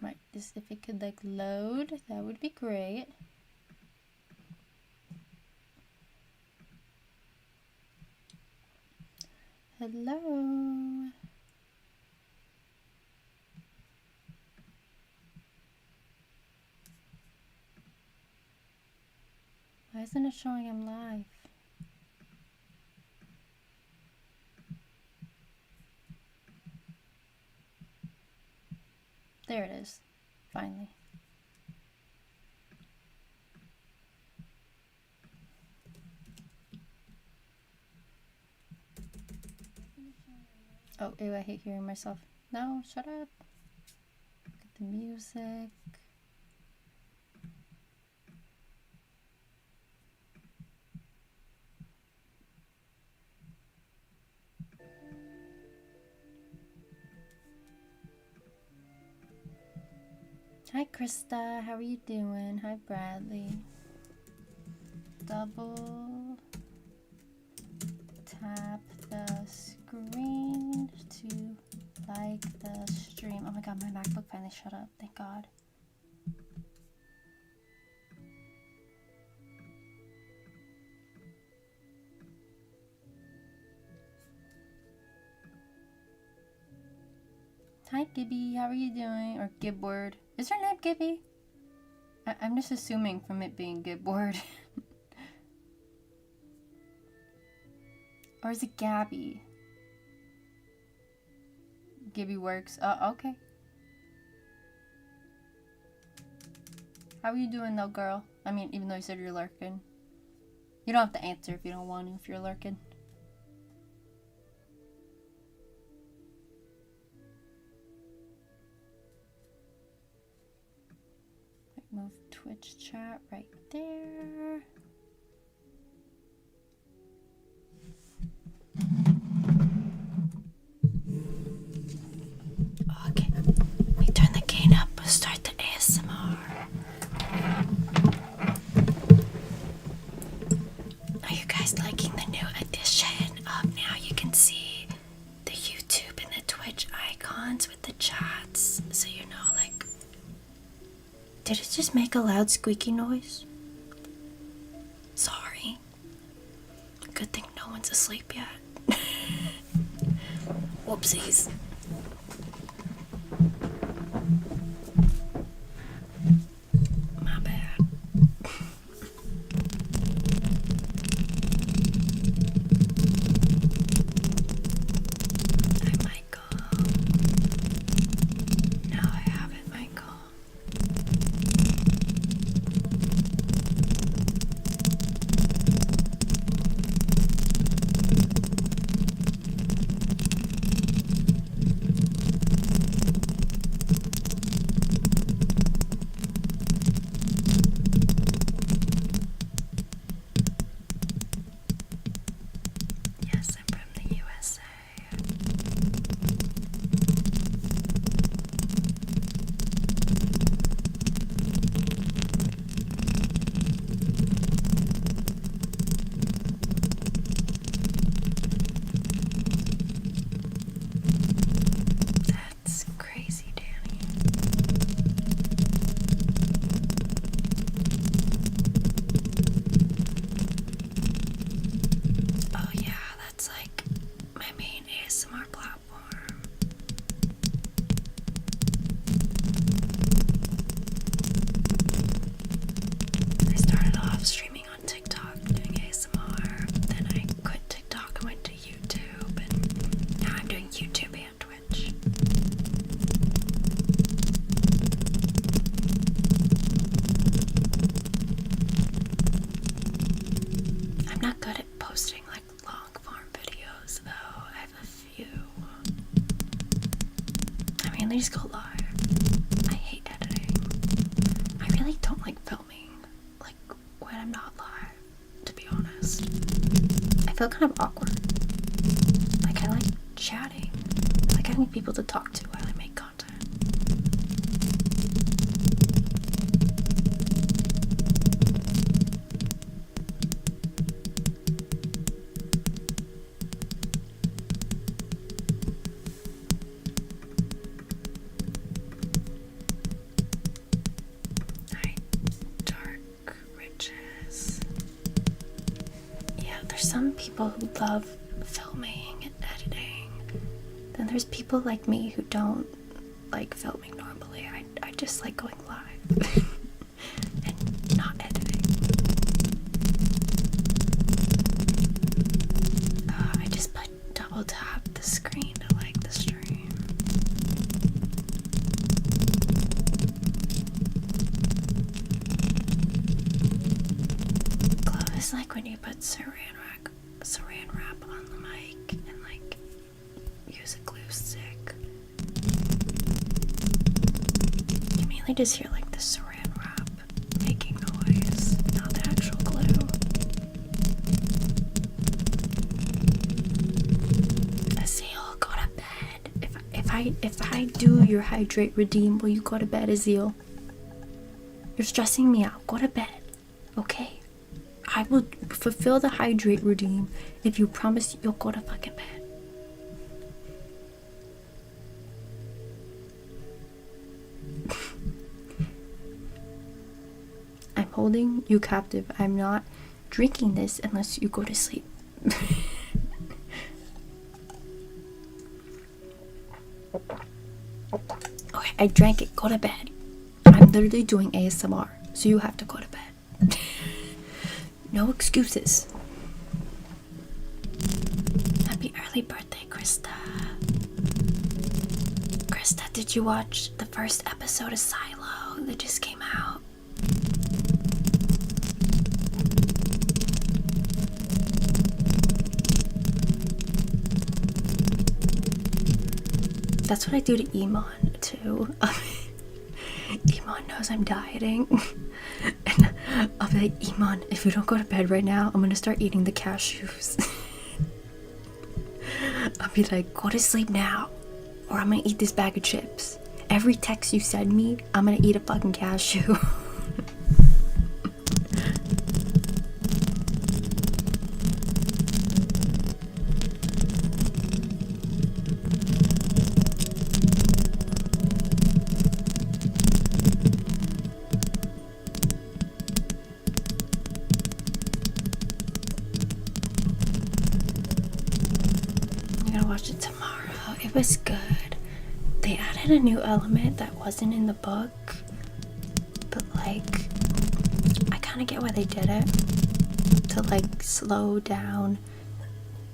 Right, this, if it could like load, that would be great. Hello. Why isn't it showing I'm live? There it is, finally. Oh, ew, I hate hearing myself. No, shut up. Get the music. Hi, Krista. How are you doing? Hi, Bradley. Double tap the screen to like the stream. Oh my god, my MacBook finally shut up. Thank God. Hi, Gibby. How are you doing? Or Gibward. Is her name Gibby? I'm just assuming from it being Gibward. Or is it Gabby? Gibby works. Okay. How are you doing though, girl? I mean, even though you said you're lurking. You don't have to answer if you don't want to, if you're lurking. Move Twitch chat right there. Okay, let me turn the gain up and start the ASMR. Are you guys liking the new addition of now you can see the YouTube and the Twitch icons with the chats? So you know, like, did it just make a loud squeaky noise? Sorry. Good thing no one's asleep yet. Whoopsies. My bad. I might go. No, I haven't, Michael. Yes, I'm from the USA. That's crazy, Danny. Oh yeah, that's like my main ASMR platform. I started off streaming on TikTok doing ASMR, then I quit TikTok and went to YouTube, and now I'm doing YouTube and Twitch. I'm not good at posting like long form videos though. I have a few. I mean, they just go live. I hate editing. I really don't like filming, like when I'm not live, to be honest. I feel kind of awkward. Like, I like chatting. I like having people to talk to while I make content. there's some people who love filming and editing. Then there's people like me who don't like filming normally. I just like going live and not editing. I just double tap the screen to like the stream. Glove is like when you put saran wrap on the mic and like use a glue stick. You mainly just hear like the saran wrap making noise, not the actual glue. Azil, go to bed. If I do your hydrate redeem, will you go to bed, Azil? You're stressing me out. Go to bed, okay? I will fulfill the hydrate redeem if you promise you'll go to fucking bed. I'm holding you captive. I'm not drinking this unless you go to sleep. Okay, I drank it. Go to bed. I'm literally doing ASMR, so you have to go to bed. No excuses. Happy early birthday, Krista. Krista, did you watch the first episode of Silo that just came out? That's what I do to Iman too. Iman knows I'm dieting. And I'll be like, Iman, if you don't go to bed right now, I'm gonna start eating the cashews. I'll be like, go to sleep now, or I'm gonna eat this bag of chips. Every text you send me, I'm gonna eat a fucking cashew. Watch it tomorrow. It was good. They added a new element that wasn't in the book, but like I kind of get why they did it, to like slow down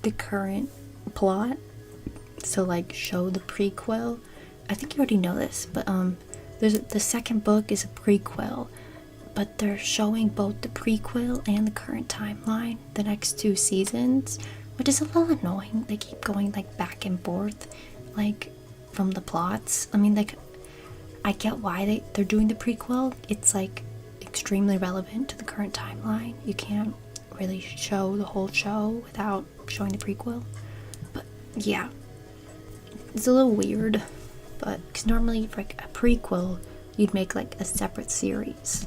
the current plot, so like show the prequel. I think you already know this, but the second book is a prequel, but they're showing both the prequel and the current timeline, the next 2 seasons, which is a little annoying. They keep going like back and forth, like from the plots. I mean, like, I get why they're doing the prequel. It's like extremely relevant to the current timeline. You can't really show the whole show without showing the prequel. But yeah, it's a little weird. But because normally for like a prequel, you'd make like a separate series.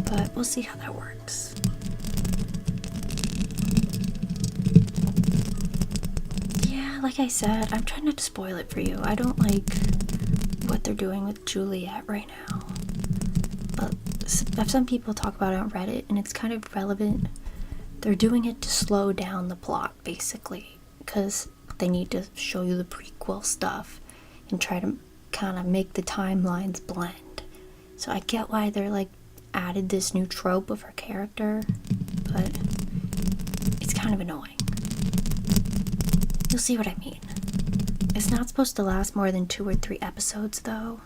But we'll see how that works. Like I said, I'm trying not to spoil it for you. I don't like what they're doing with Juliet right now. But some people talk about it on Reddit, and it's kind of relevant. They're doing it to slow down the plot, basically, because they need to show you the prequel stuff and try to kind of make the timelines blend. So I get why they're like added this new trope of her character, but it's kind of annoying. You'll see what I mean. It's not supposed to last more than 2 or 3 episodes, though.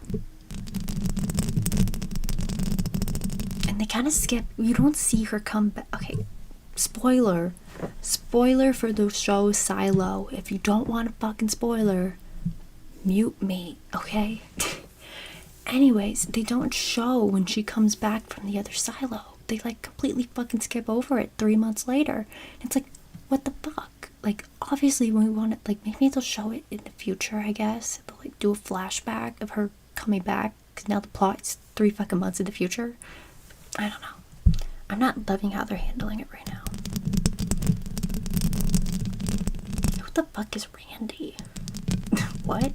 And they kind of skip. You don't see her come back. Okay, spoiler for the show Silo. If you don't want a fucking spoiler, mute me, okay? Anyways, they don't show when she comes back from the other silo. They like completely fucking skip over it 3 months later. It's like, what the fuck? Like, obviously when we want it, like, maybe they'll show it in the future, I guess. They'll like do a flashback of her coming back, because now the plot's 3 fucking months in the future. I don't know. I'm not loving how they're handling it right now. Who the fuck is Randy? What?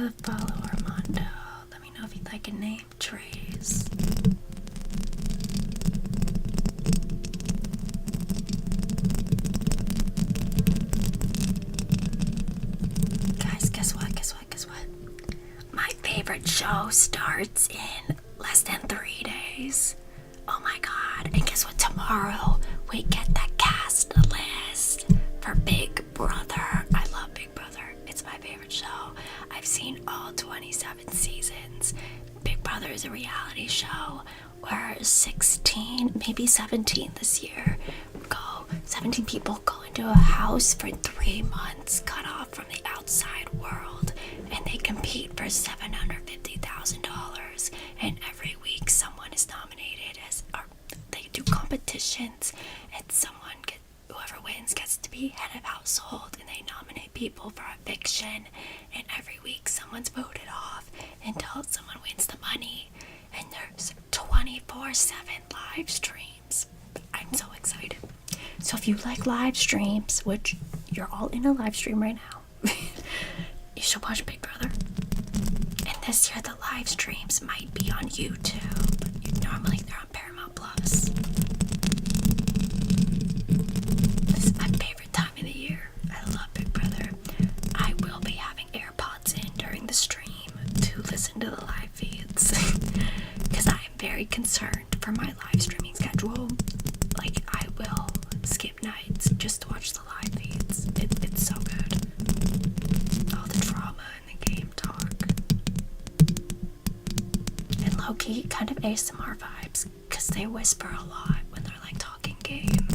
the follow, Armando. Let me know if you'd like a name, Trace. Guys, guess what? My favorite show starts in less than 3 days. Oh my god. And guess what? Tomorrow we get the cast list for Big Brother. I love Big Brother. It's my favorite show. I've seen all 27 seasons. Big Brother is a reality show where 16, maybe 17 this year, 17 people go into a house for 3 months, cut off from the outside world, and they compete for $750,000. And every week someone is nominated or they do competitions, and whoever wins gets to be head of household, and they nominate people for eviction, and every week someone's voted off until someone wins the money, and there's 24/7 live streams. I'm so excited. So if you like live streams, which you're all in a live stream right now, you should watch Big Brother. And this year the live streams might be on YouTube. Normally they're on Paramount Plus. This is my favorite time of the year. I love Big Brother. I will be having AirPods in during the stream to listen to the live feeds. Because I am very concerned for my live streaming schedule. Like, I will skip nights just to watch the live feeds. It's so good. All the drama and the game talk. And low-key, kind of ASMR vibes, because they whisper a lot when they're like talking game.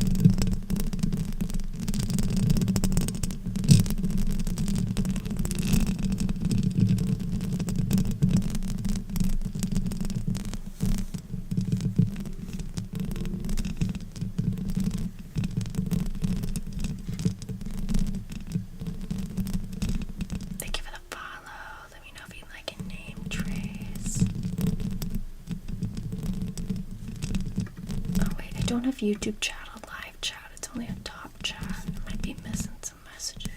Thank you for the follow. Let me know if you like a name, Trace. Oh wait, I don't have YouTube chat on live chat. It's only a top chat. I might be missing some messages.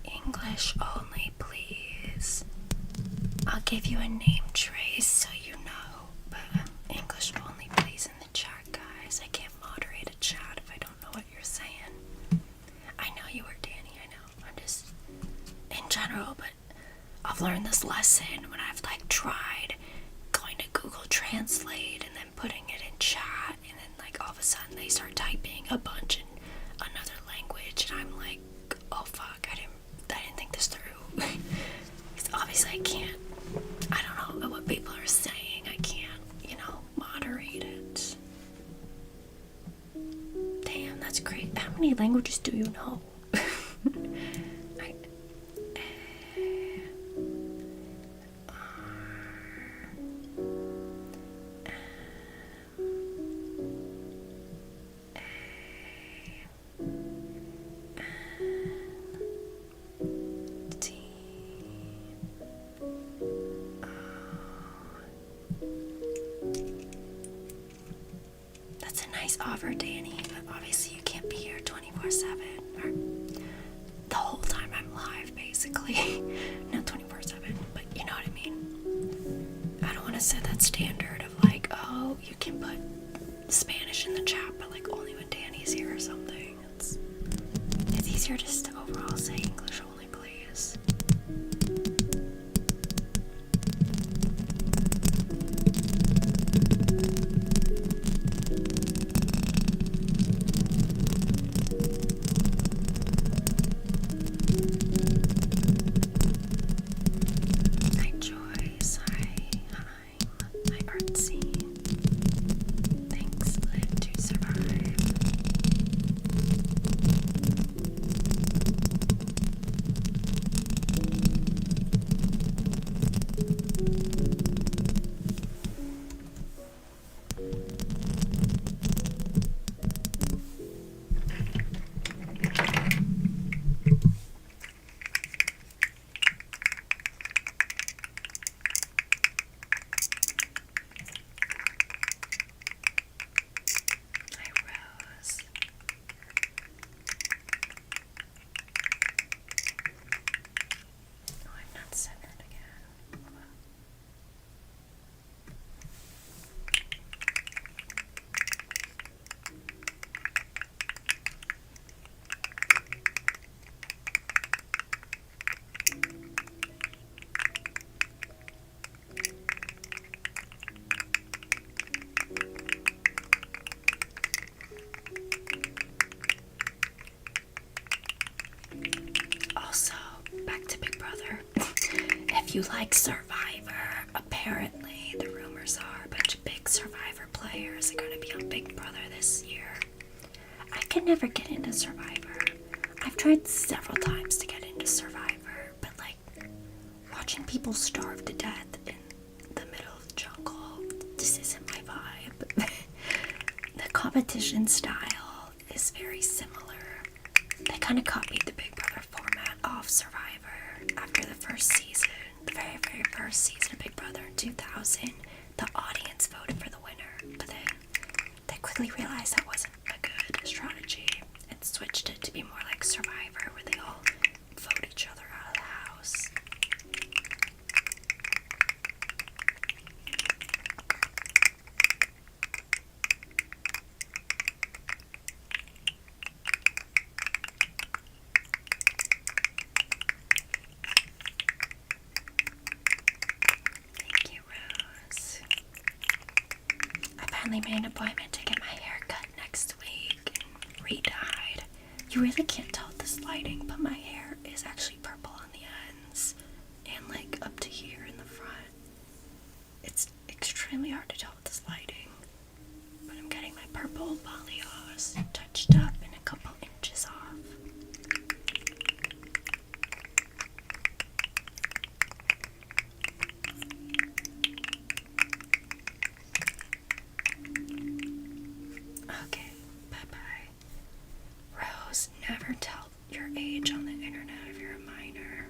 English only, please. I'll give you a name, Trace, so you know. But English only, please, in the chat, guys. I can't moderate a chat if I don't know what you're saying. I know you were Danny, I know. I'm just in general, but I've learned this lesson when I've like tried going to Google Translate and then putting it in chat, and then like all of a sudden they start typing a bunch in another language, and I'm like, oh fuck, I didn't think this through. Because obviously I can't, I don't know what people are saying, I can't, moderate it. Damn, that's great. How many languages do you know? That's a nice offer, Danny, but obviously you can't be here 24/7 or the whole time I'm live, basically. Not 24/7, but you know what I mean. I don't want to set that standard of like, oh, you can put Spanish in the chat, but like only when Danny's here or something. It's easier just to overall say English only, please. Hi Joyce, hi Artsy. Thanks, Live to Survive. you like Survivor, apparently the rumors are a bunch of big Survivor players are going to be on Big Brother this year. I can never get into Survivor. I've tried several times to get into Survivor, but like watching people starve to death in the middle of the jungle, this isn't my vibe. The competition style is very similar. They kind of copied the Big Brother format off Survivor after the first season, the very, very first season of Big Brother in 2000. The audience voted for the winner, but then they quickly realized that wasn't a good strategy and switched it to be more like Survivor, where they all vote each other out of the house. Thank you, Rose. I finally made an appointment to get my hair cut next week and re-dyed. You really can't tell with this lighting, but my hair is actually purple on the ends and like up to here in the front. It's extremely hard to tell with this lighting, but I'm getting my purple balayage touched up and a couple inches off. Okay, bye-bye. Rose, never tell your age on the internet if you're a minor.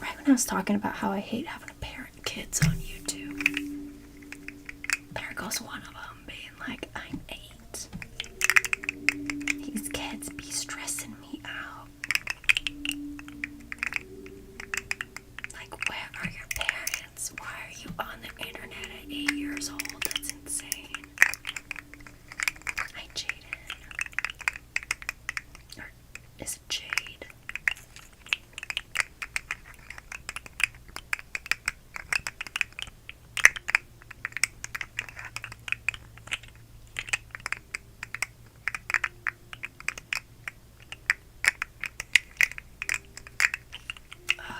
Right when I was talking about how I hate having to parent kids on YouTube, there goes one of them being like, I'm 8. These kids be stressing me out. Like, where are your parents? Why are you on the internet at 8 years old? That's insane. Hi, Jaden. Or is it Jade?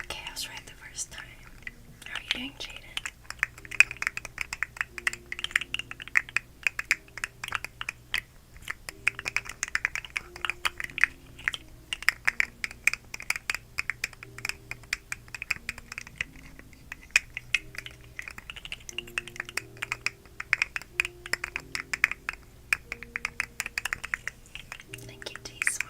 Okay, I was right the first time. How are you doing, Jaden? Thank you, T-Swirl.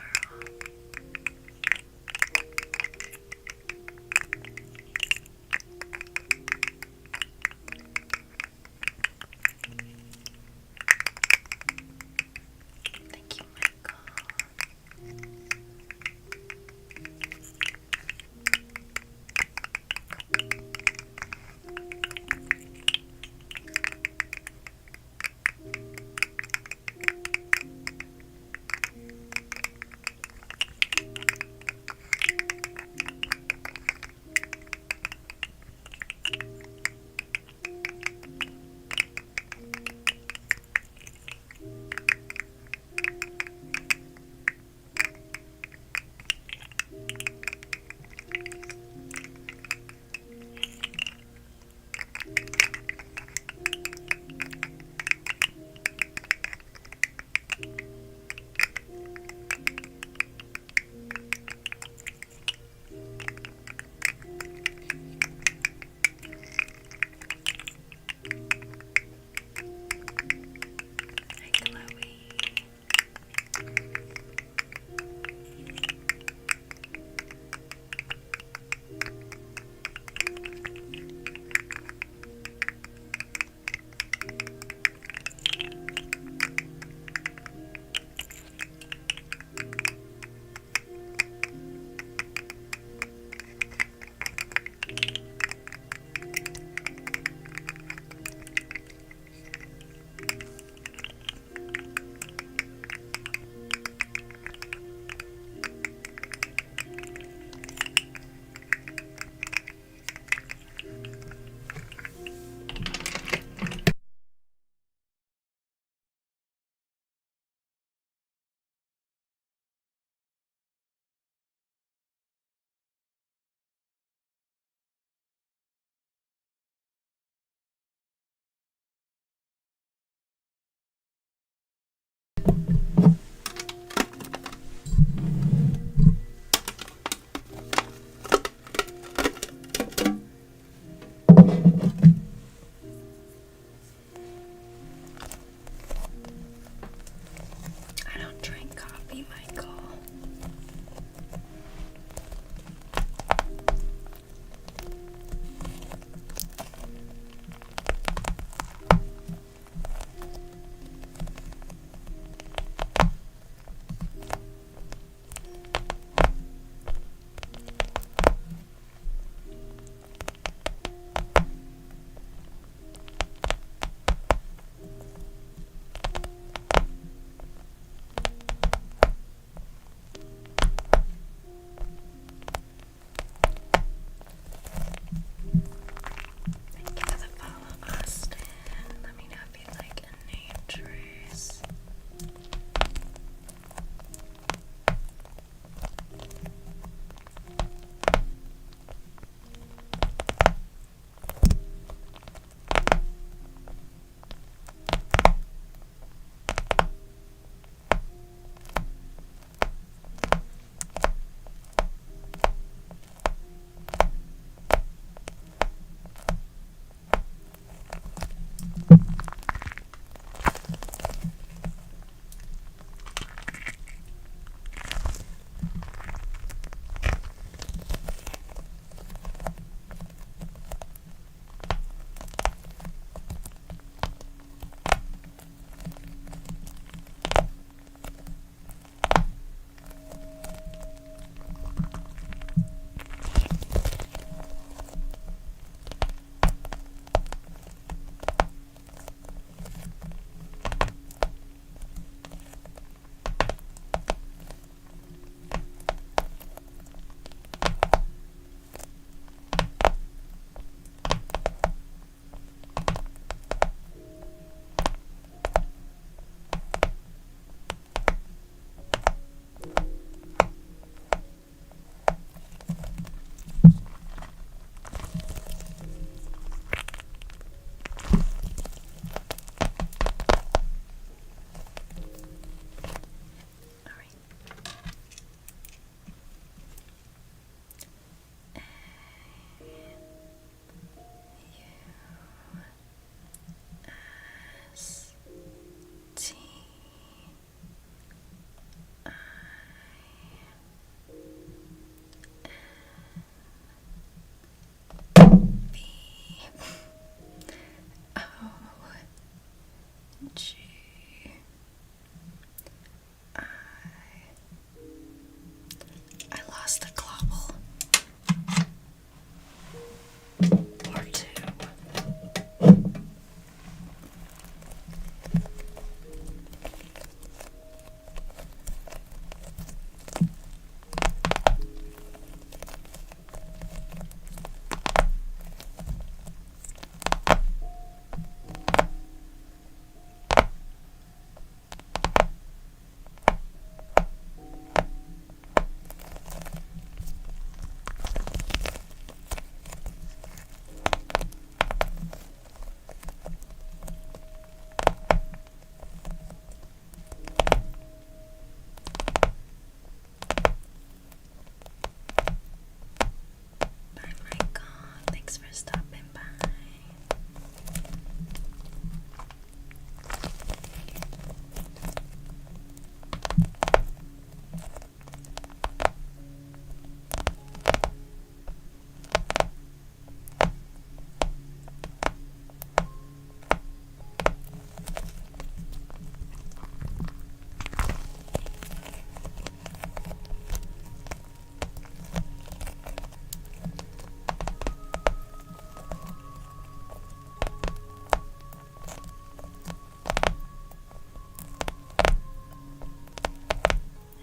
Thanks for stopping by.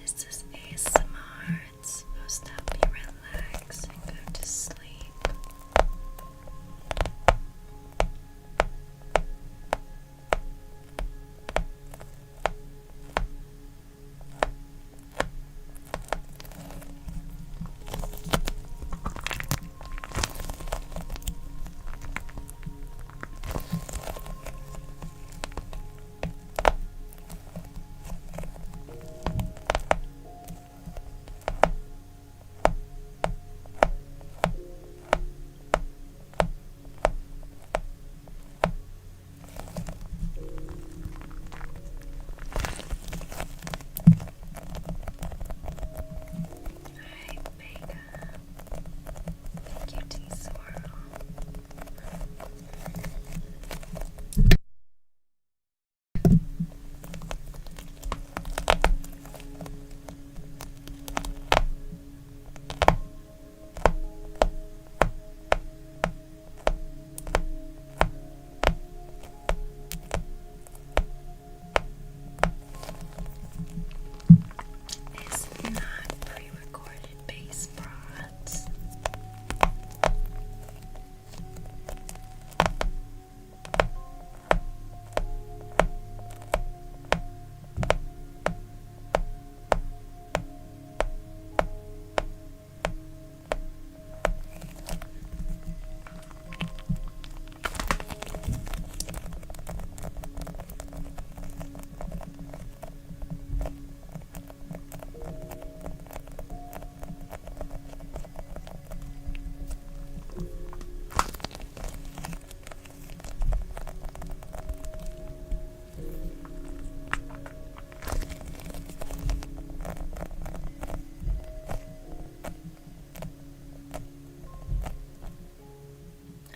This is ASMR. It's supposed to help you relax and go to sleep.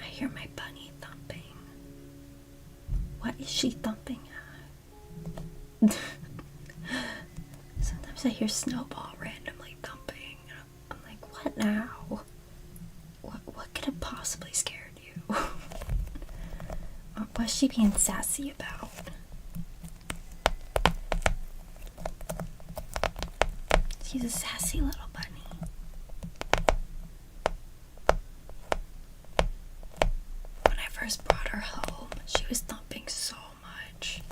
Hear my bunny thumping. What is she thumping at? Sometimes I hear Snowball randomly thumping. I'm like, what now? What could have possibly scared you? What's she being sassy about? She's a sassy little bunny. First brought her home, she was thumping so much.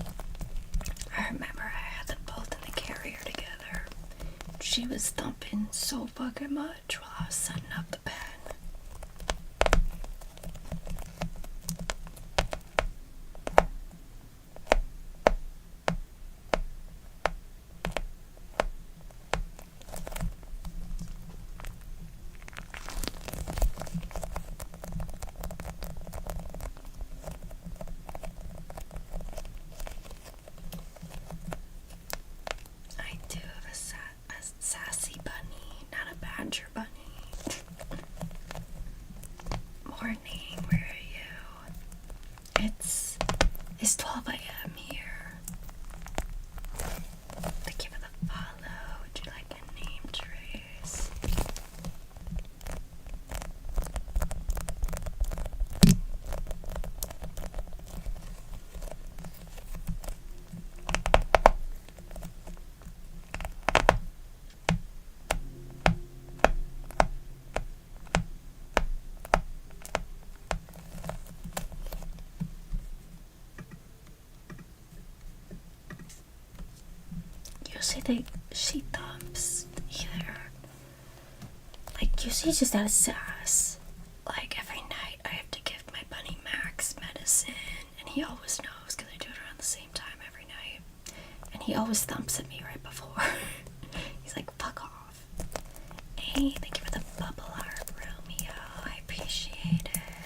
I remember I had them both in the carrier together. She was thumping so fucking much while I was setting up the bed. Morning, where are you? It's 12 a.m. here. Thank you for the follow. Would you like a name trace? Usually she thumps either. Like usually just out of sass. Like every night I have to give my bunny Max medicine, and he always knows because I do it around the same time every night. And he always thumps at me right before. He's like, fuck off. Hey, thank you for the bubble heart, Romeo. I appreciate it.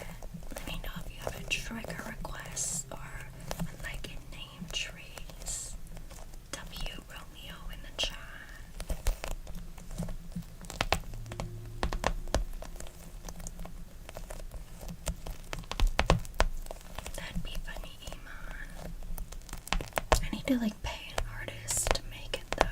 to like pay an artist to make it though.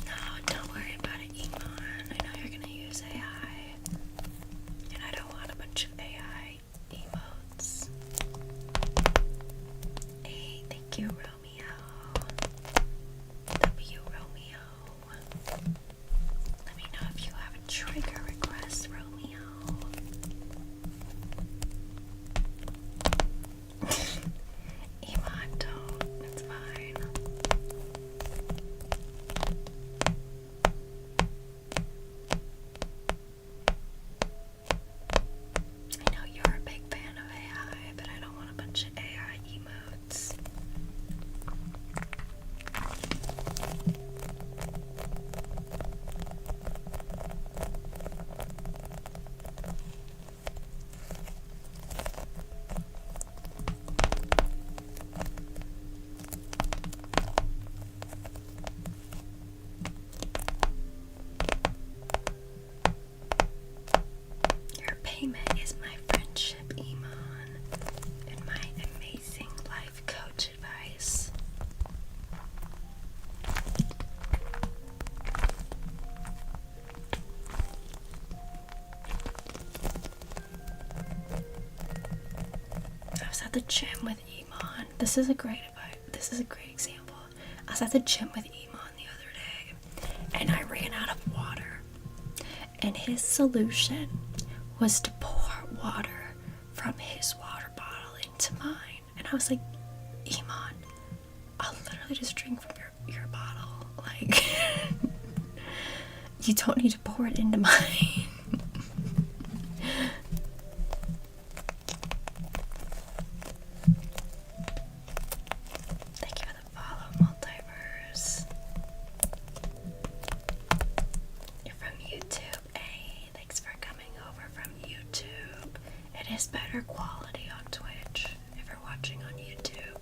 No, don't worry about it, Iman. I know you're gonna use AI. And I don't want a bunch of AI emotes. Hey, thank you, Romeo. W Romeo. Let me know if you have a trigger request, Romeo. Iman, don't. It's fine. I know you're a big fan of AI, but I don't want a bunch of AI emotes. Your payment is my friendship, Iman, and my amazing life coach advice. I was at the gym with Iman. This is a great example. I was at the gym with Iman the other day, and I ran out of water. And his solution was to pour water from his water bottle into mine. And I was like, Iman, I'll literally just drink from your bottle. Like, you don't need to pour it into mine. Thank you for the follow, Multiverse. You're from YouTube. Hey, thanks for coming over from YouTube. It is better quality on Twitch if you're watching on YouTube.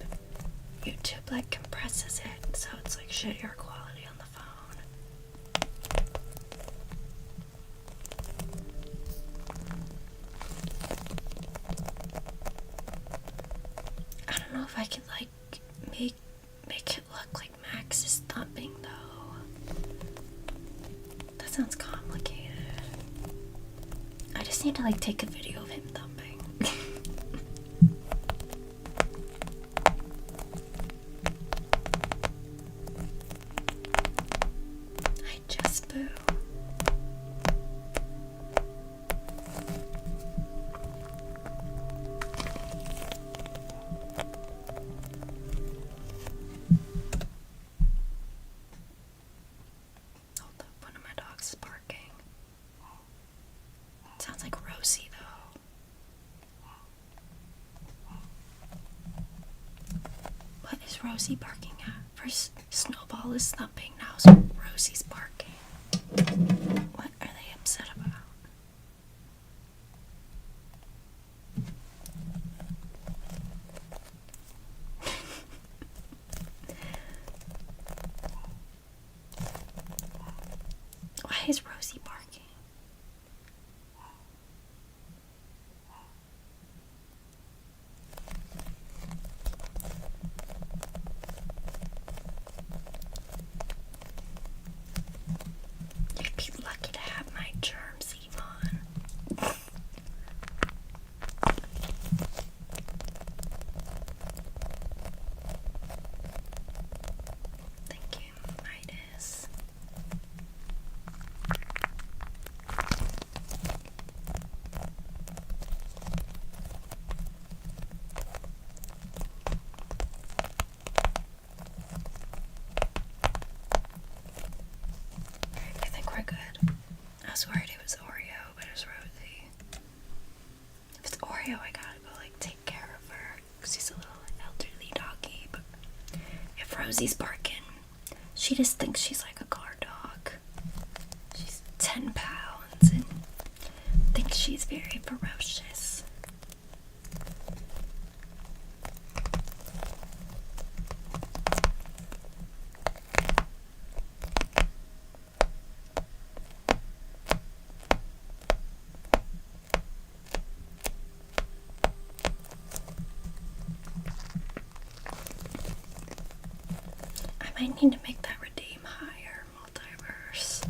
YouTube like compresses it, so it's like shittier quality on the phone. I don't know if I can like make it look like Max is thumping though. That sounds complicated. I just need to like take a video of him thumping. I just boo. Hold up, one of my dogs is barking. Sounds like Rosie though. What is Rosie barking at? First Snowball is thumping, now Rosie's barking. What are they upset about? Why is Rosie barking? You'd be lucky to have my germs, Yvonne. Thank you, Midas. I think we're good. I was worried it was Oreo, but it was Rosie. If it's Oreo, I gotta go like take care of her because she's a little elderly doggy. But if Rosie's barking, she just thinks she's like a guard dog. She's 10 pounds and thinks she's very ferocious. might need to make that redeem higher. Multiverse.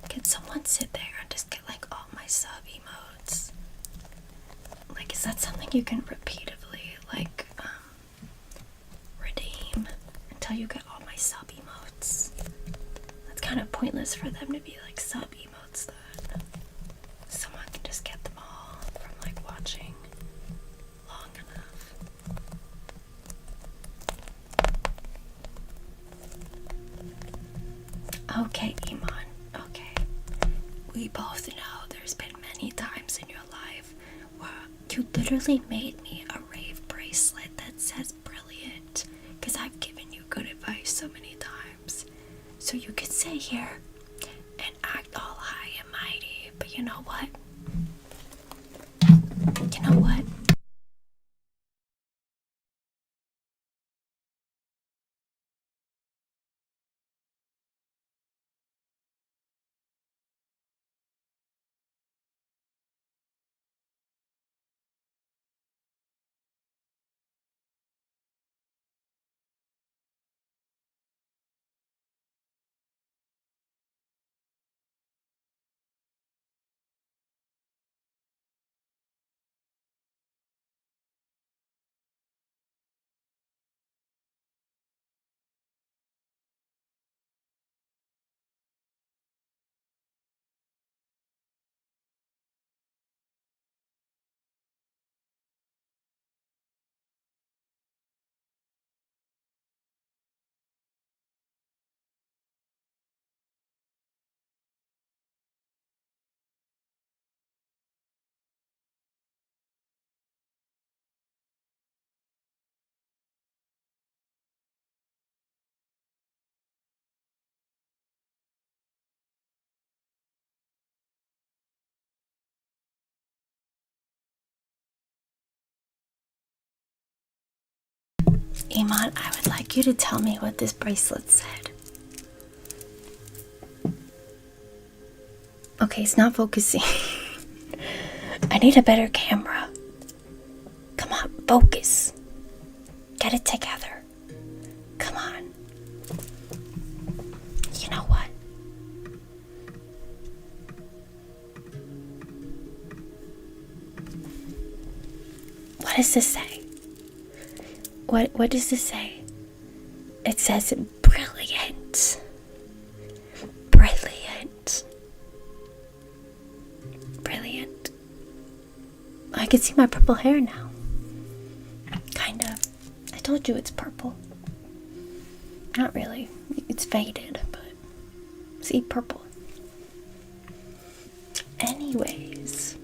Can someone sit there and just get like all my sub emotes? Like, is that something you can repeatedly like redeem until you get all my sub emotes? That's kind of pointless for them to be like sub emotes then. Someone can just get them all from like watching long enough. Okay, Iman. Okay. We both know there's been many times in your life where you literally made me a rave bracelet that says brilliant because I've given you good advice so many times. So you could sit here and act all high and mighty, but you know what? You know what? Iman, I would like you to tell me what this bracelet said. Okay, it's not focusing. I need a better camera. Come on, focus. Get it together. Come on. You know what? What does this say? What does this say? It says brilliant. Brilliant. Brilliant. I can see my purple hair now. Kind of. I told you it's purple. Not really. It's faded, but see, purple. Anyways.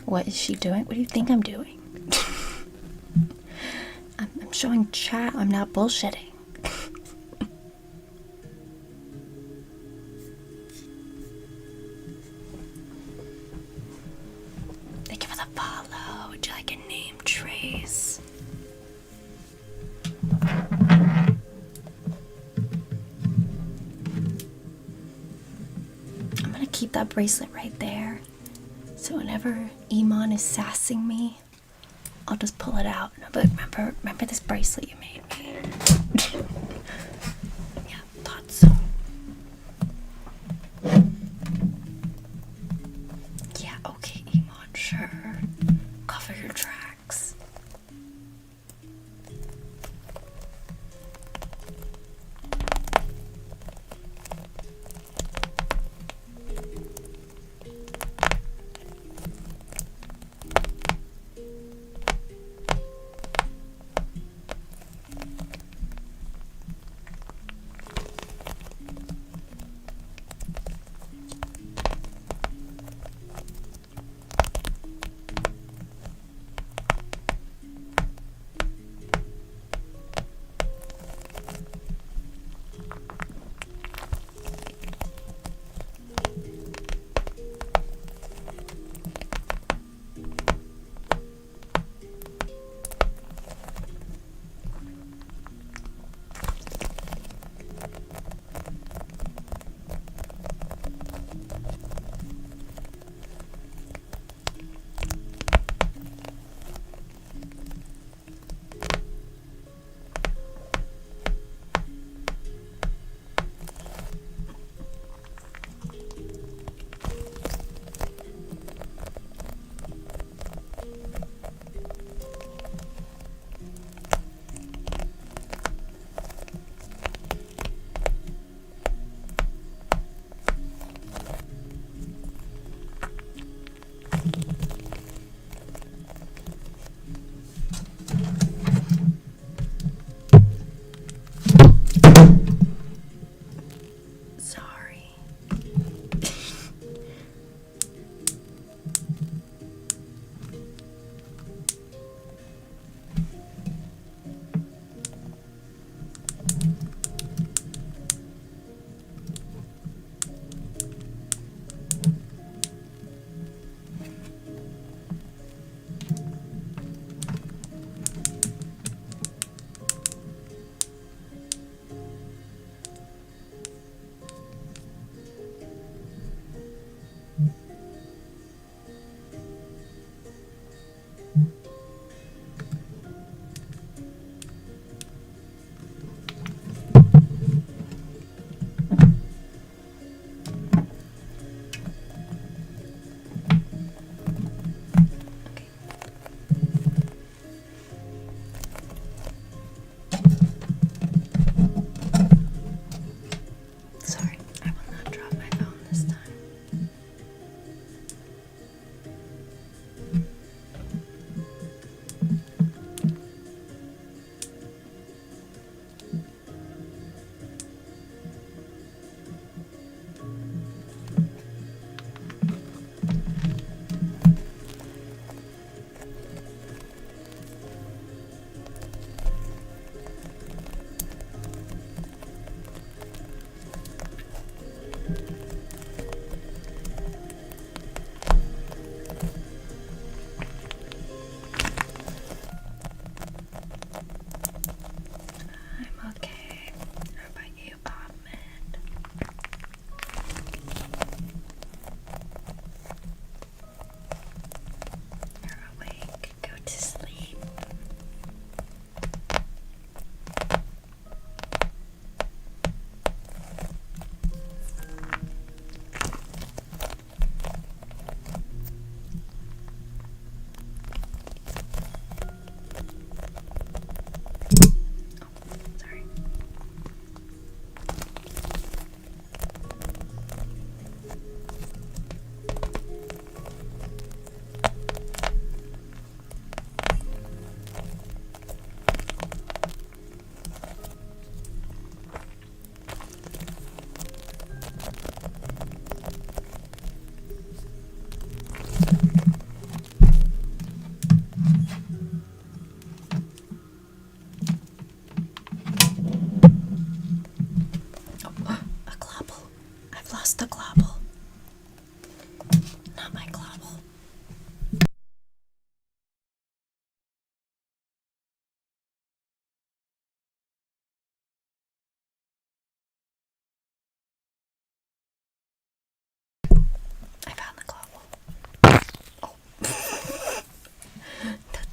What is she doing? What do you think I'm doing? I'm showing chat. I'm not bullshitting. Thank you for the follow. Would you like a name trace? I'm gonna keep that bracelet right there. So whenever Iman is sassing me, I'll just pull it out. But remember this bracelet you made me? Yeah, thought so. Yeah, okay, Iman, sure. Cover your tracks.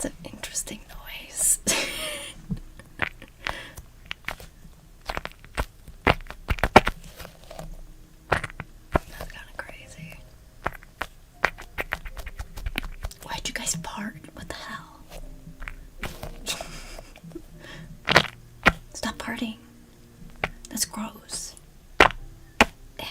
That's an interesting noise. That's kind of crazy. Why'd you guys part? What the hell? Stop partying. That's gross. Ew.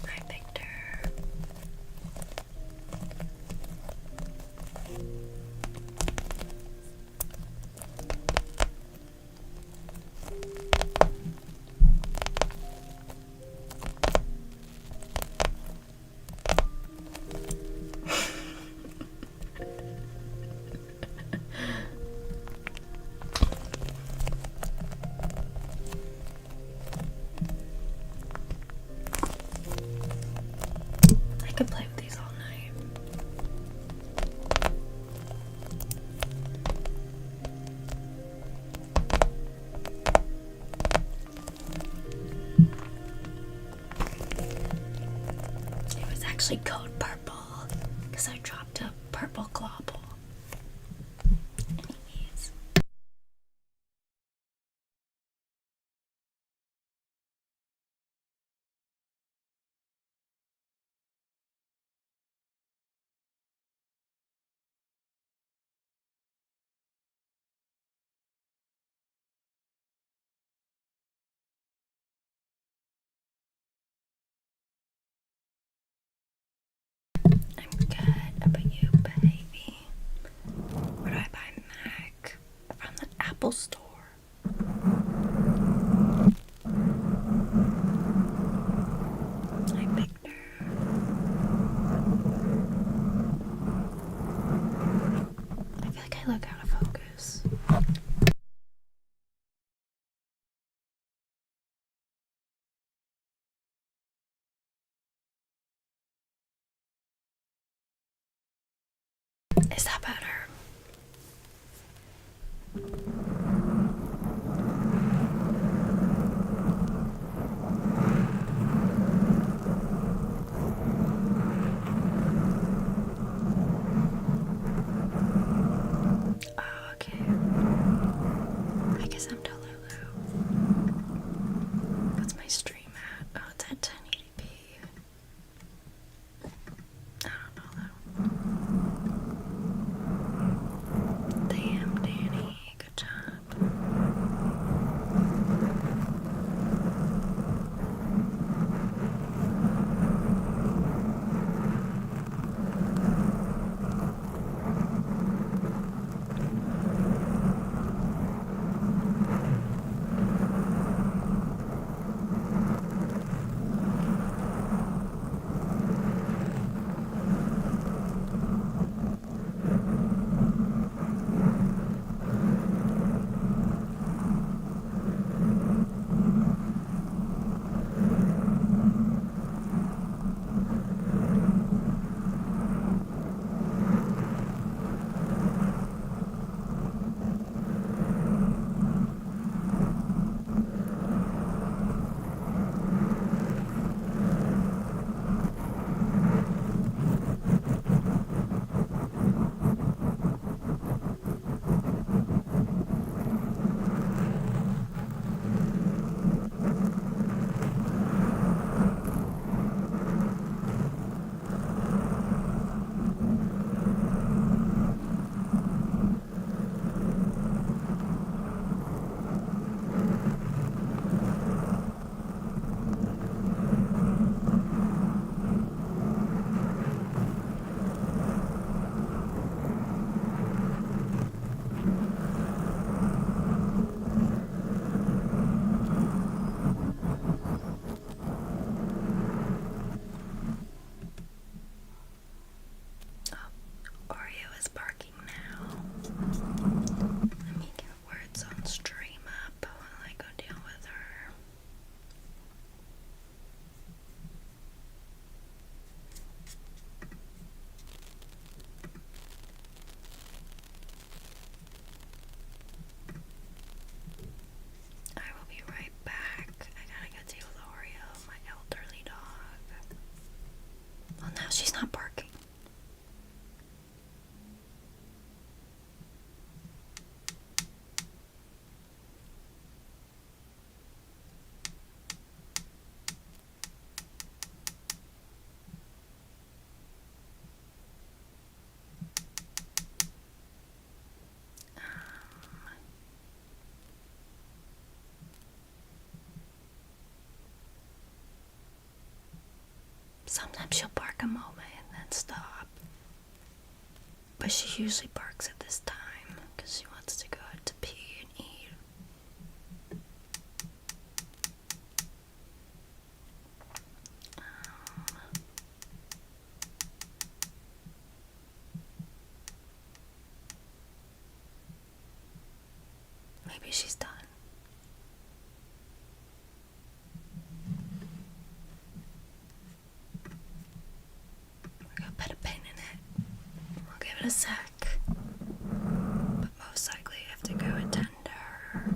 Hi, Victor. I could play with these all night. It was actually code purple because I dropped a purple globble. Anyways. I'm good. How about you, baby? Where do I buy Mac? From the Apple Store. Hi, Victor. I feel like I look out of focus. Is that better? Sometimes she'll bark a moment and then stop. But she usually barks at this time because she wants to go out to pee and eat. Maybe she's done. We're gonna put a pin in it. We'll give it a sec. But most likely I have to go attend to her.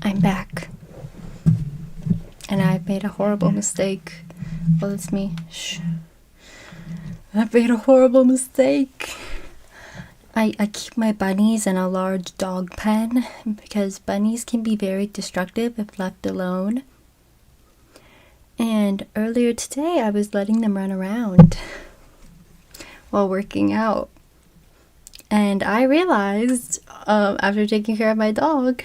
I'm back. And I've made a horrible mistake. Well, it's me. Shh. I've made a horrible mistake. I keep my bunnies in a large dog pen because bunnies can be very destructive if left alone. And earlier today, I was letting them run around while working out. And I realized, after taking care of my dog,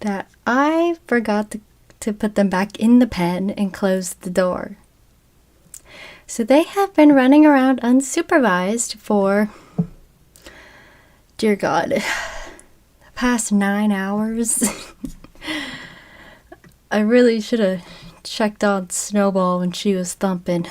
that I forgot to put them back in the pen and close the door. So they have been running around unsupervised for, dear God, the past 9 hours. I really should have checked on Snowball when she was thumping.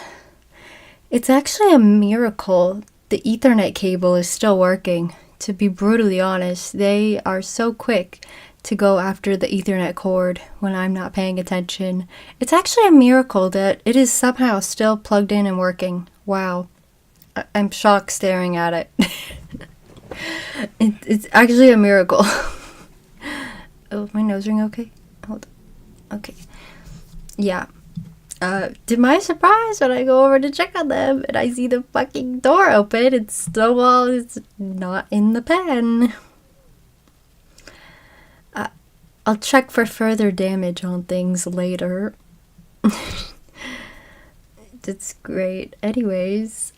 It's actually a miracle the Ethernet cable is still working. To be brutally honest, they are so quick to go after the Ethernet cord when I'm not paying attention. It's actually a miracle that it is somehow still plugged in and working. Wow. I'm shocked staring at it. It's actually a miracle. Oh, my nose ring okay? Hold on. Okay. Yeah. To my surprise, when I go over to check on them and I see the fucking door open and Snowball is not in the pen. I'll check for further damage on things later. It's great. Anyways,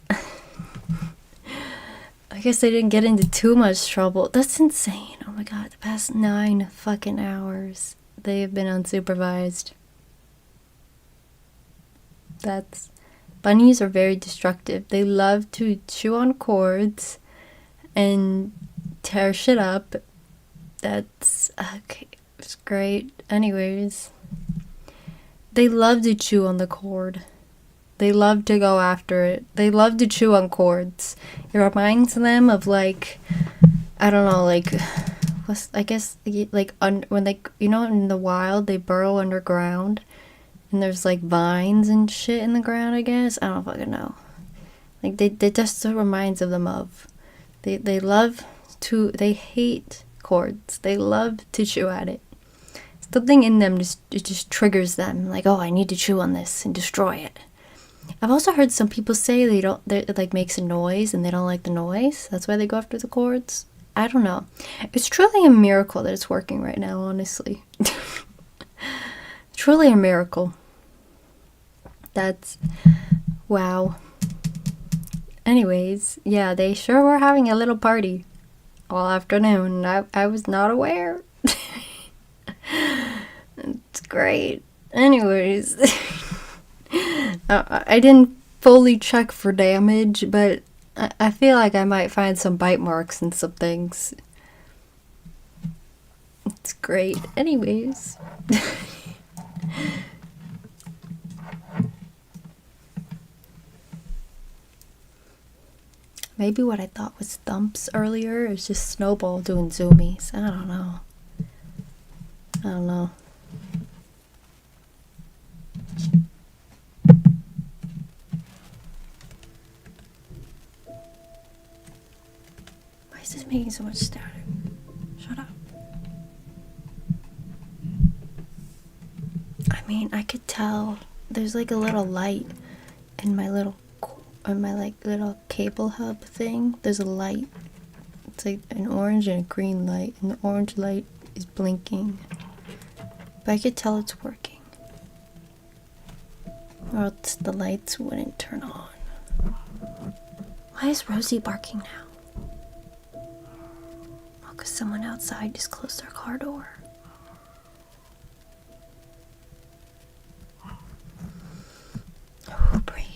I guess I didn't get into too much trouble. That's insane. Oh my god, the past 9 fucking hours they have been unsupervised. Bunnies are very destructive. They love to chew on cords and tear shit up. That's okay. It's great. Anyways, they love to chew on the cord. They love to go after it. They love to chew on cords. It reminds them of, like, I don't know, like, I guess, like, when they, you know, in the wild, they burrow underground. And there's, like, vines and shit in the ground, I guess. I don't fucking know. Like, they just so reminds of them of. They love to, they hate cords. They love to chew at it. Something in them just triggers them. Like, oh, I need to chew on this and destroy it. I've also heard some people say it, like, makes a noise and they don't like the noise. That's why they go after the cords. I don't know. It's truly a miracle that it's working right now, honestly. Truly a miracle. That's wow. Anyways, yeah, they sure were having a little party all afternoon. I was not aware. It's great. Anyways, I didn't fully check for damage, but I feel like I might find some bite marks and some things. It's great. Anyways. Maybe what I thought was thumps earlier is just Snowball doing zoomies. I don't know. Why is this making so much static? Shut up. I mean, I could tell there's like a little light in my little little cable hub thing. There's a light. It's like an orange and a green light, and the orange light is blinking. But I could tell it's working. Or else the lights wouldn't turn on. Why is Rosie barking now? Oh, because someone outside just closed their car door. Oh, breathe.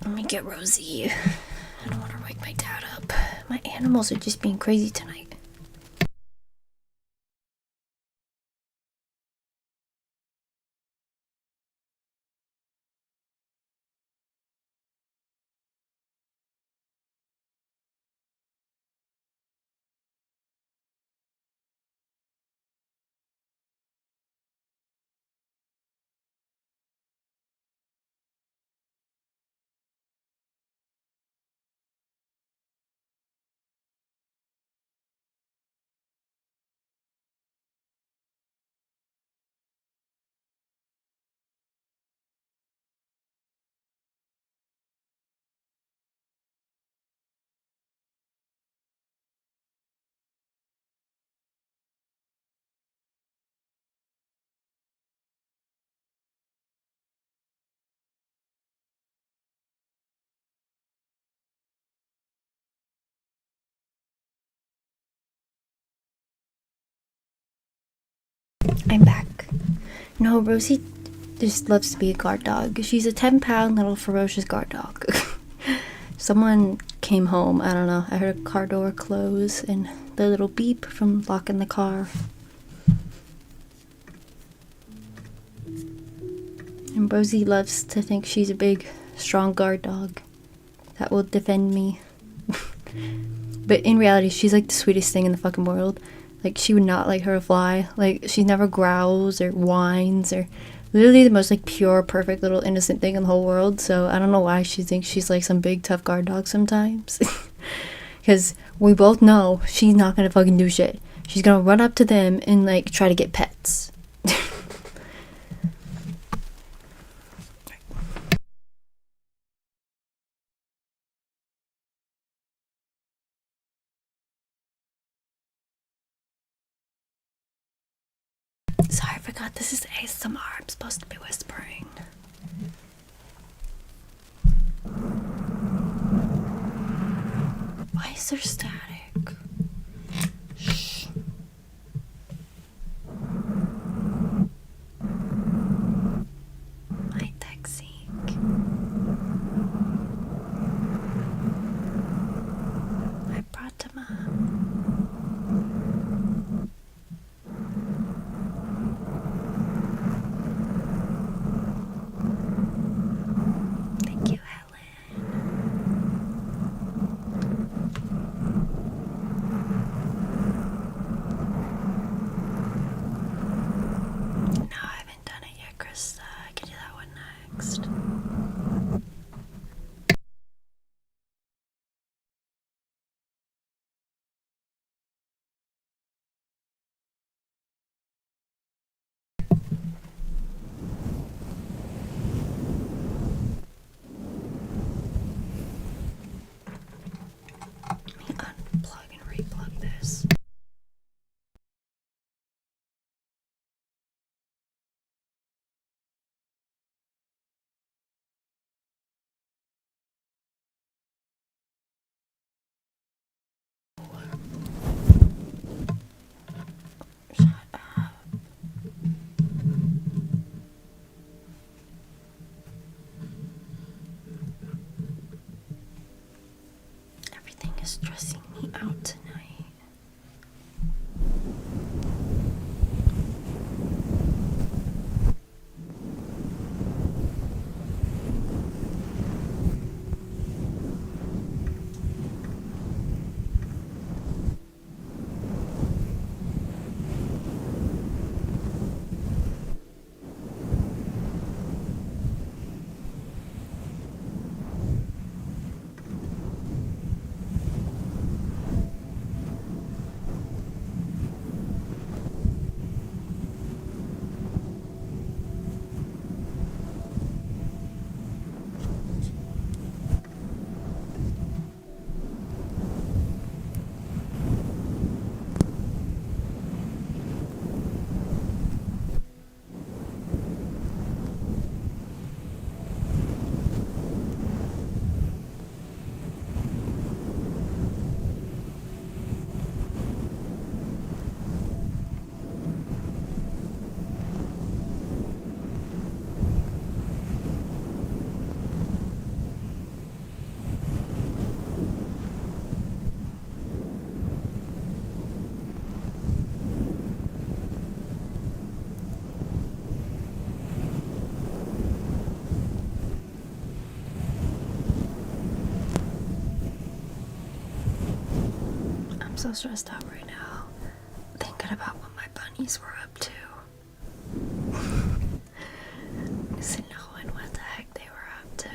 Let me get Rosie. I don't want to wake my dad up. My animals are just being crazy tonight. I'm back. No, Rosie just loves to be a guard dog. She's a 10-pound little ferocious guard dog. Someone came home, I don't know, I heard a car door close and the little beep from locking the car. And Rosie loves to think she's a big, strong guard dog that will defend me. But in reality, she's like the sweetest thing in the fucking world. Like, she would not like her a fly. Like, she never growls or whines or literally the most like pure, perfect little innocent thing in the whole world. So I don't know why she thinks she's like some big tough guard dog sometimes. Because we both know she's not gonna fucking do shit. She's gonna run up to them and like try to get pets. Sorry, I forgot this is ASMR. I'm supposed to be whispering. Why is there static? Shh. My technique. I brought him up. Thank you, Helen. No, I haven't done it yet, Krista. I can do that one next. Let me unplug and replug this. Shut up. Everything is stressing me out tonight. I'm so stressed out right now, thinking about what my bunnies were up to. Just knowing what the heck they were up to.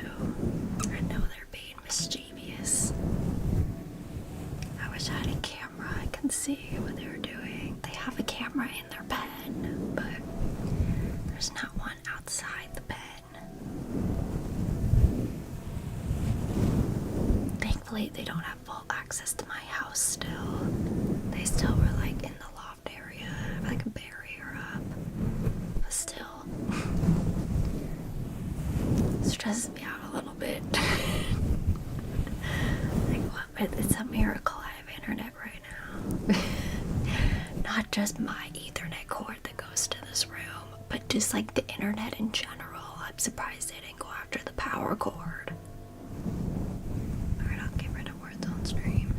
I know they're being mischievous. I wish I had a camera I can see what they were doing. They have a camera in their pen, but there's not one outside the pen. Thankfully, they don't have full access to my house still. They still were like in the loft area, like a barrier up. But still, it stresses me out a little bit. Like, what? It's a miracle I have internet right now. Not just my Ethernet cord that goes host in this room, but just like the internet in general, I'm surprised they didn't go after the power cord. Alright, I'll get rid of words on stream.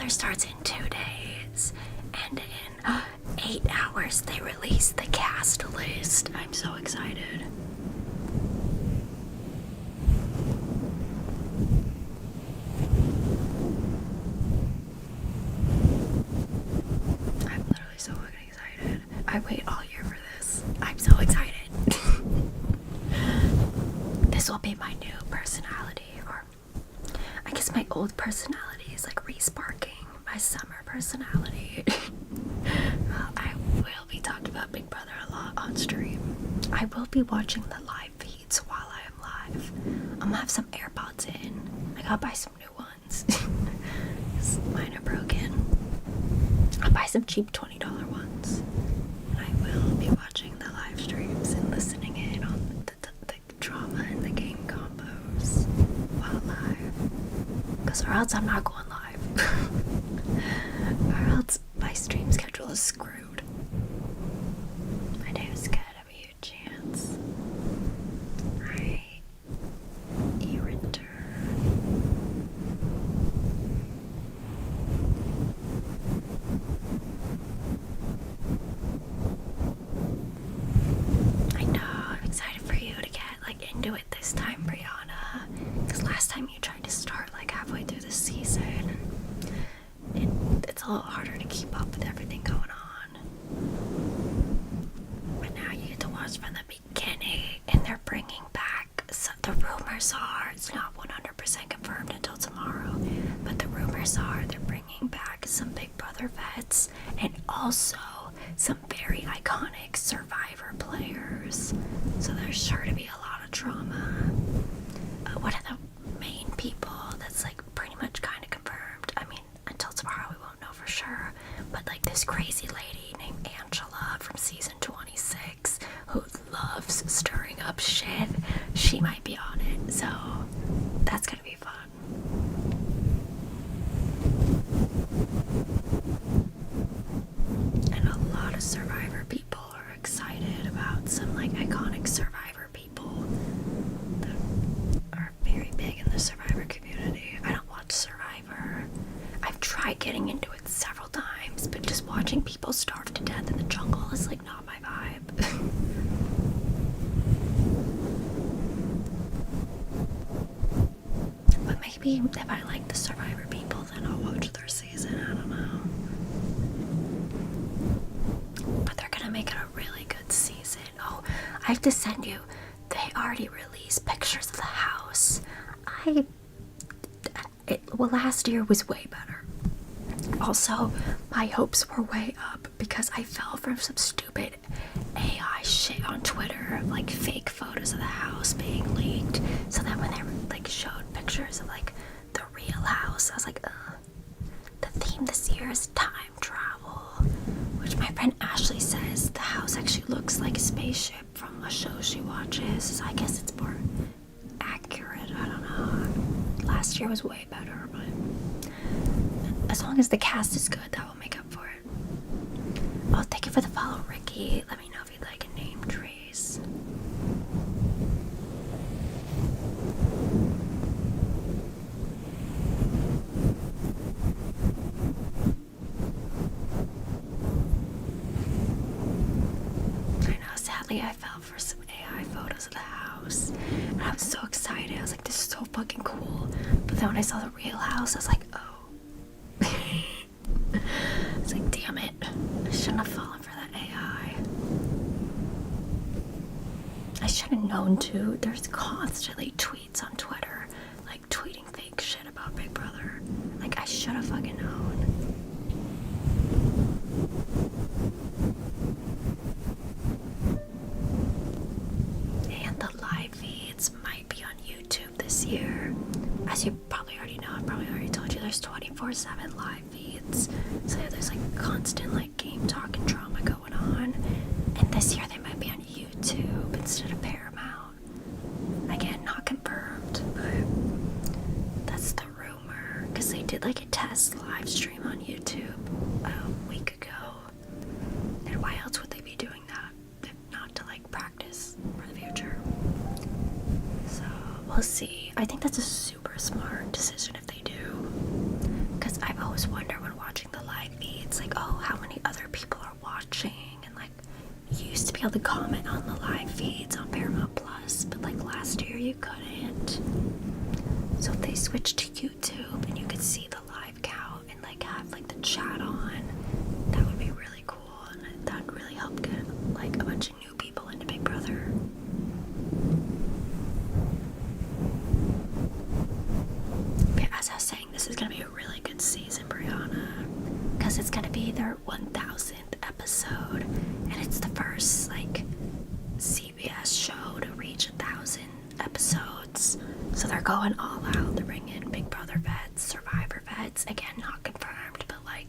Starts in 2 days, and in 8 hours they release the cast list. I'm so excited. I'm literally so fucking excited. I wait all year for this. I'm so excited. This will be my new personality, or I guess my old personality is like re-sparking my summer personality. I will be talking about Big Brother a lot on stream. I will be watching the live feeds while I am live. I'm gonna have some AirPods in. I gotta buy some new ones. Mine are broken. I'll buy some cheap $20 ones. And I will be watching the live streams and listening in on the drama and the game combos while live. Because or else I'm not going live. Or else my stream schedule is screwed. I do is good of you, chance. Alright. You return. I know, I'm excited for you to get like into it this time, Brianna. Because last time you tried to start like halfway through the season. It's a little harder to keep up with everything going on. But now you get to watch from the beginning, and they're bringing back, so the rumors are, it's not 100% confirmed until tomorrow, but the rumors are they're bringing back some Big Brother vets, and also some very iconic Survivor players. So there's sure to be a lot of drama. One of the main people that's like pretty much kind of confirmed, I mean, until tomorrow we won't know for sure, but like this crazy lady named Angela from season 26 who loves stirring up shit, she might be on it, so that's gonna be fun. And a lot of Survivor people are excited about some like iconic Survivor people that are very big in the Survivor community. I don't watch Survivor. I've tried getting into it several times, but just watching people starve to death in the jungle is like not my vibe. But maybe if I like the Survivor people, then I'll watch their season. I don't know. But they're gonna make it a really good season. Oh, I have to send you. They already released pictures of the house. Well, last year was way better. Also, my hopes were way up because I fell for some stupid AI shit on Twitter, like fake photos of the house being leaked. So then when they like showed pictures of like the real house, I was like, ugh. The theme this year is time travel, which my friend Ashley says the house actually looks like a spaceship from a show she watches. So I guess it's more accurate. I don't know. Last year was way better, but as long as the cast is good, that will make up for it. Oh, thank you for the follow, Ricky. Let me know if you'd like a name trace. I know, sadly I fell for some AI photos of the house. And I was so excited. I was like, this is so fucking cool. But then when I saw the real house, I was like, oh. It's like, damn it. I shouldn't have fallen for that AI. I should have known too. There's constantly tweets on Twitter, like tweeting fake shit about Big Brother. Like, I should have fucking known. 24/7 live feeds. So there's like constant like game talk and drama going on. And this year they might be on YouTube instead of Paramount. Again, not confirmed, but that's the rumor. Because they did like a test live stream on YouTube a week ago. And why else would they be doing that if not to like practice for the future? So we'll see. I think that's a super smart decision if they do. Because I've always wondered when watching the live feeds, like, oh, how many other people are watching? And like, you used to be able to comment on the live feeds on Paramount Plus, but like last year you couldn't. So if they switched to YouTube and you could see the live count and like have like the chat on, that would be really cool, and that would really help get like a bunch of new people into Big Brother. But as I was saying, this is gonna be a really good season, Brianna, because it's gonna be their 1000th episode, and it's the first like CBS show to reach 1,000 episodes. So they're going all out. They're bringing Big Brother vets, Survivor vets. Again, not confirmed, but like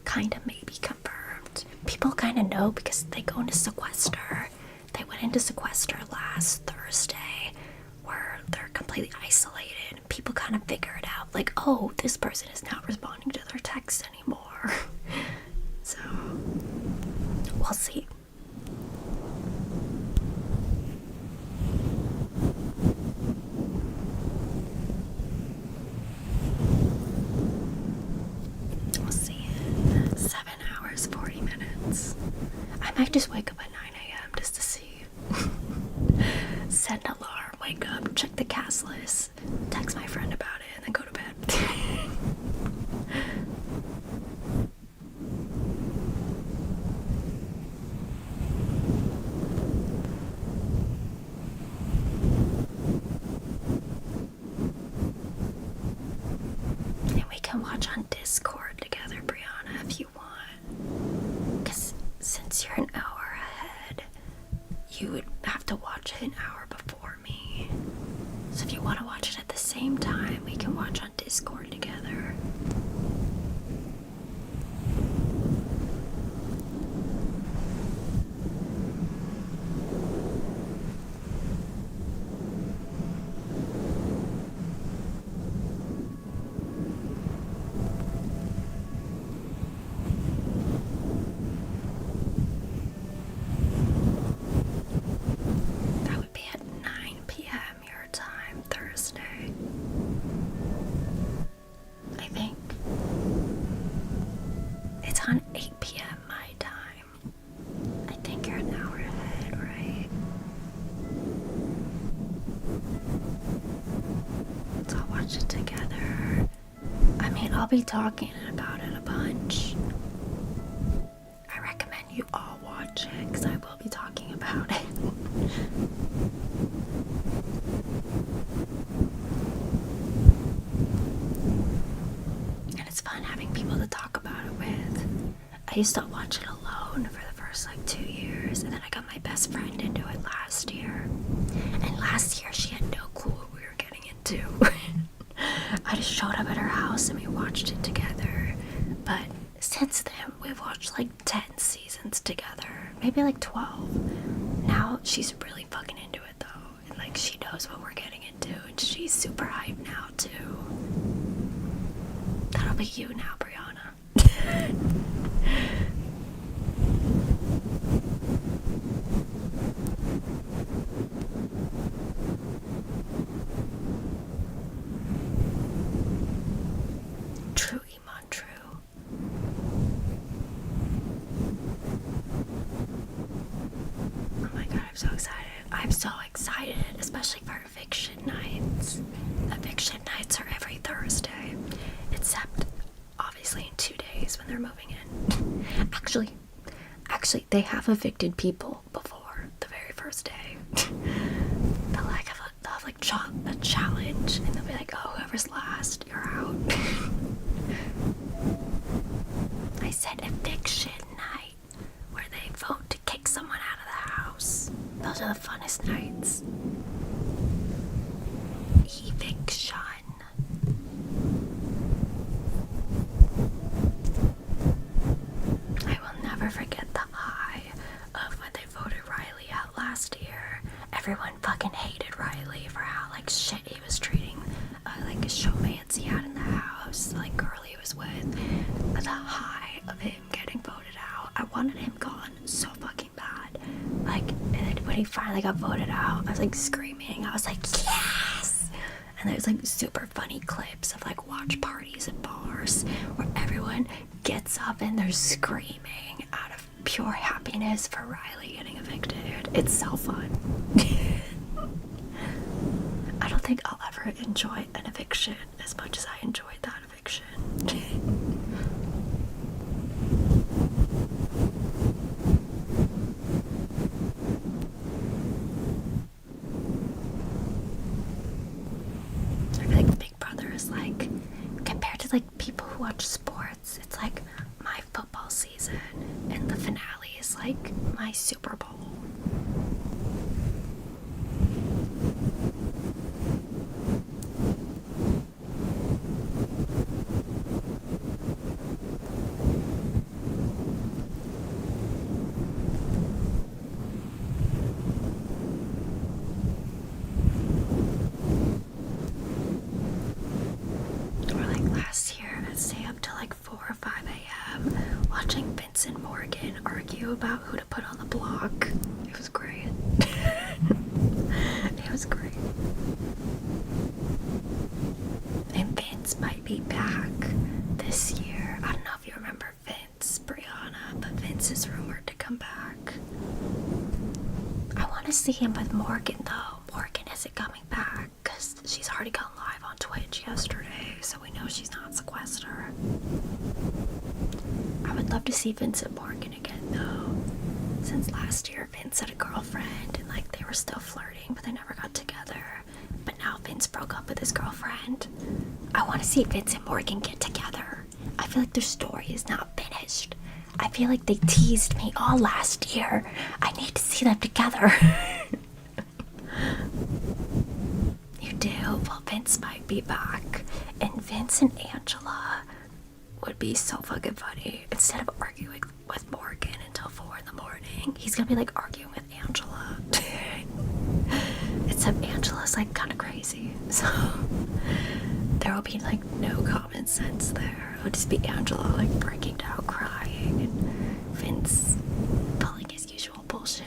kind of maybe confirmed. People kind of know because they go into sequester. They went into sequester last Thursday where they're completely isolated. People kind of figure it out. Like, oh, this person is not responding to their texts anymore. So we'll see. We'll see in 7 hours, 40 minutes. I might just wake up at 9 a.m. just to see. Set an alarm, wake up, check the cast list, text my friend about it, and then go to bed. And we can watch on Discord together, Brianna, if you want. Because since you're an hour ahead, you would have to watch it an hour before me. So if you want to watch it at the same time, we can watch on Discord together. That would be at 9 p.m. your time, Thursday. I think. It's on 8 p.m. my time. I think you're an hour ahead, right? So I'll watch it together. I mean, I'll be talking about it a bunch. I recommend you all watch it because I will be talking about it. And it's fun having people to talk about it with. I used to watch it alone for the first like 2 years, and then I got my best friend into it last year. And last year she had no clue what we were getting into. I just showed up at her house and we watched it together. But since then, we've watched like 10 seasons together, maybe like 12. Now she's really fucking into it though, and like she knows what we're getting into, and she's super hyped now too. That'll be you now, Brianna. True, Iman, true. Oh my god, I'm so excited. I'm so excited, especially for eviction nights. Eviction nights are every Thursday, except obviously in 2 days when they're moving in. Actually, they have evicted people before the very first day. They'll have a challenge, and they'll be like, oh, whoever's last, you're out. I said eviction night, where they vote to kick someone out of the house. Those are the funnest nights. Eviction. gone so fucking bad. Like, and then when he finally got voted out, I was like screaming. I was like, yes! And there's like super funny clips of like watch parties at bars where everyone gets up and they're screaming out of pure happiness for Riley getting evicted. It's so fun. I don't think I'll ever enjoy an eviction as much as I enjoyed that eviction. I feel like Big Brother is like, compared to like people who watch sports, it's like my football season, and the finale is like my Super Bowl. Last year, I'd stay up till like 4 or 5 a.m. watching Vince and Morgan argue about who to put on the block. It was great. It was great. And Vince might be back this year. I don't know if you remember Vince, Brianna, but Vince is rumored to come back. I want to see him with Morgan though. Morgan isn't coming back because she's already gone live on Twitch yesterday, so we know she's not sequestered. I would love to see Vince and Morgan again though. Since last year Vince had a girlfriend and like they were still flirting but they never got together. But now Vince broke up with his girlfriend. I want to see Vince and Morgan get together. I feel like their story is not finished. I feel like they teased me all last year. I need to see them together. You do? Well, Vince might be back. And Vince and Angela would be so fucking funny. Instead of arguing with Morgan until 4 in the morning, he's gonna be like arguing with Angela. Except Angela's like kind of crazy. So there will be like no common sense there. It would just be Angela like breaking down crying and Vince pulling his usual bullshit.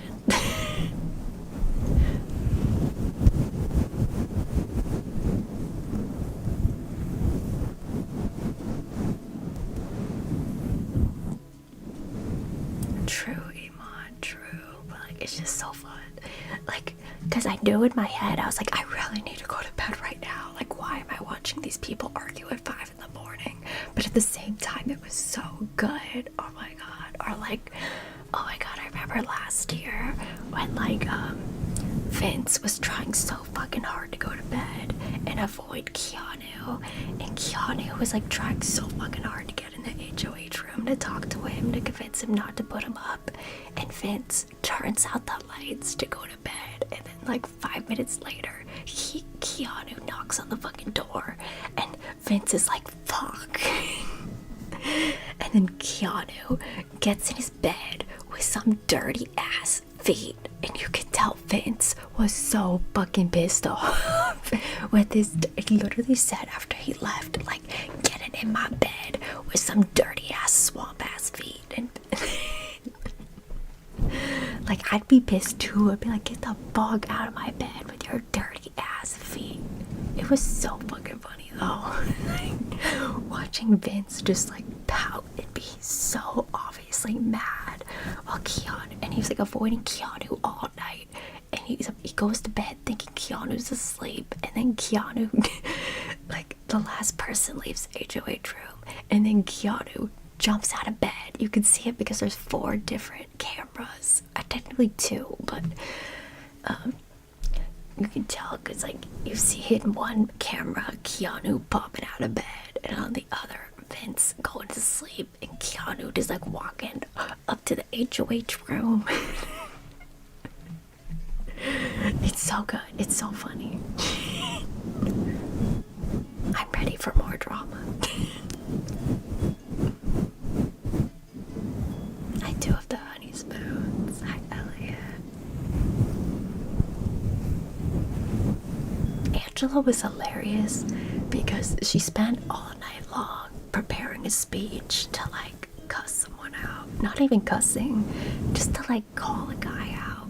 True, Iman, true. But like it's just so fun. Like, because I knew in my head, I was like, I really need to go to bed right now. Like, why am I watching these people argue at 5 in the morning? But at the same time, it was so good. Oh my god. Or like, oh my god, I remember last year when like Vince was trying so fucking hard to go to bed and avoid Keanu, and Keanu was like trying so fucking hard to get in the HOH room to talk to him, to convince him not to put him up, and Vince turns out the lights to go to bed, and then like 5 minutes later Keanu knocks on the fucking door and Vince is like, fuck. And then Keanu gets in his bed with some dirty ass feet, and you could tell Vince was so fucking pissed off with his. He literally said after he left, like, getting in my bed with some dirty ass swamp ass feet, and like I'd be pissed too. I'd be like, get the fuck out of my bed with your dirty ass feet. It was so fucking funny though. Like, watching Vince just like pout and be so obviously mad while Keanu, and he was like avoiding Keanu all night, and he goes to bed thinking Keanu's asleep, and then Keanu like the last person leaves HOH room, and then Keanu jumps out of bed. You can see it because there's 4 different cameras, technically 2, but you can tell because like you see in one camera Keanu popping out of bed, and on the other Vince going to sleep, and Keanu just like walking up to the HOH room. It's so good. It's so funny. I'm ready for more drama. I do have the honey spoons. Hi, Elliot. Angela was hilarious because she spent all night long preparing a speech to like cuss someone out. not even cussing, just to like call a guy out.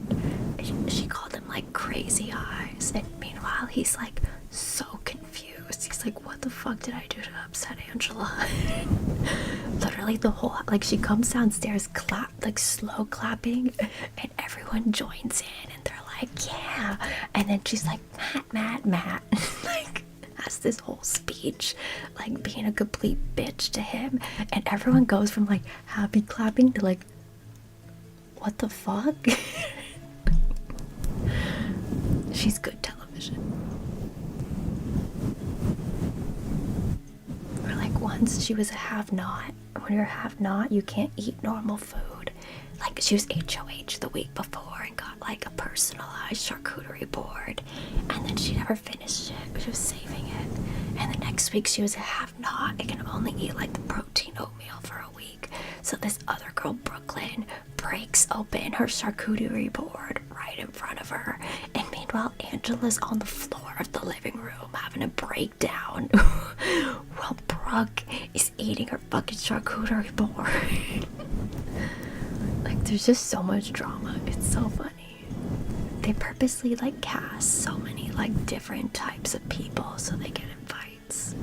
She called him like crazy eyes, and meanwhile he's like so confused. He's like, what the fuck did I do to upset Angela? Literally the whole, like, she comes downstairs like slow clapping, and everyone joins in and they're like, yeah. And then she's like, Matt like has this whole speech like being a complete bitch to him, and everyone goes from like happy clapping to like, what the fuck? She's good television. Or like once she was a have-not. When you're a have-not, you can't eat normal food. Like she was HOH the week before and got like a personalized charcuterie board, and then she never finished it. She was saving it. And the next week she was a have-not and can only eat like the protein oatmeal for a week. So this other girl, Brooklyn, breaks open her charcuterie board right in front of her. And meanwhile, Angela's on the floor of the living room having a breakdown while Brooke is eating her fucking charcuterie board. Like, there's just so much drama. It's so funny. They purposely like cast so many like different types of people so they get invites.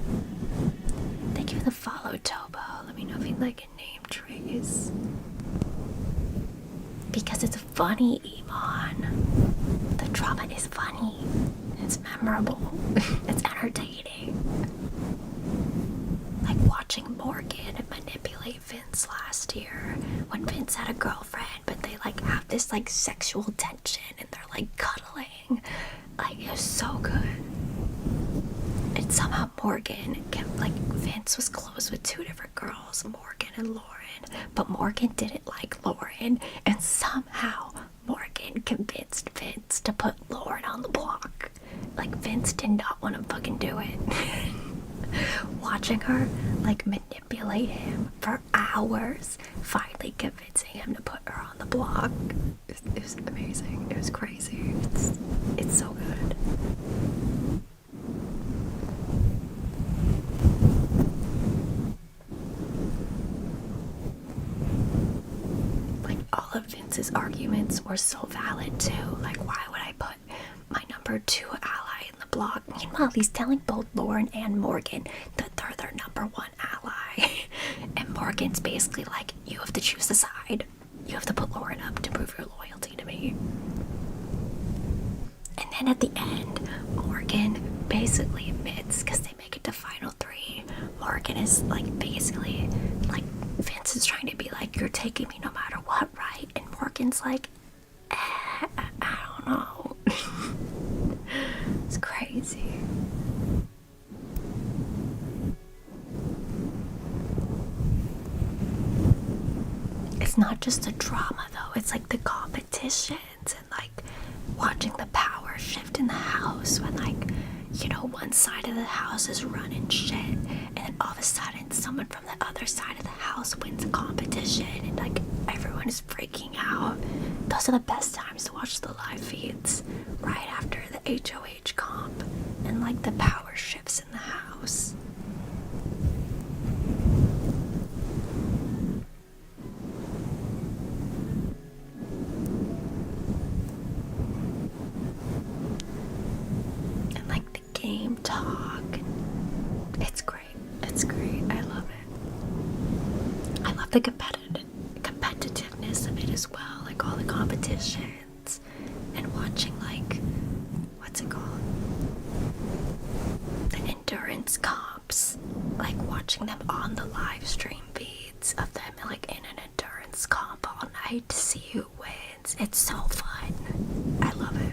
Thank you for the follow, Tobo. Let me know if you'd like a name trace. Because it's funny, Iman. The drama is funny. It's memorable. It's entertaining. Like watching Morgan manipulate Vince last year when Vince had a girlfriend, but they like have this like sexual tension and they're like cuddling. Like, it was so good. And somehow Morgan kept, like, Vince was close with two different girls, Morgan and Lauren, but Morgan didn't like Lauren, and somehow Morgan convinced Vince to put Lauren on the block. Like, Vince did not want to fucking do it. Watching her like manipulate him for hours, finally convincing him to put her on the block. It was amazing. It was crazy. It's so good. Like, all of Vince's arguments were so valid too. Like, why would I put my number 2 ally in the block? Meanwhile, he's telling both Lauren and Morgan that they're their number 1 ally. And Morgan's basically like, you have to choose a side. You have to put Lauren up to prove your loyalty to me. And then at the end, Morgan basically admits, because they make it to final 3, Morgan is like basically like, Vince is trying to be like, you're taking me no matter what, right? And Morgan's like, I don't know. It's crazy. It's not just the drama though, it's like the competitions and like watching the power shift in the house when, like, you know, one side of the house is running shit and then all of a sudden someone from the other side of the house wins a competition and like everyone is freaking out. Those are the best times to watch the live feeds, right after the HOH comp and like the power shifts in the house. And like the game talk. It's great. It's great. I love it. I love the competitiveness of it as well. Like all the competitions and watching, like, what's it called? The endurance comps. Like watching them on the live stream feeds of them like in an endurance comp all night to see who wins. It's so fun. I love it.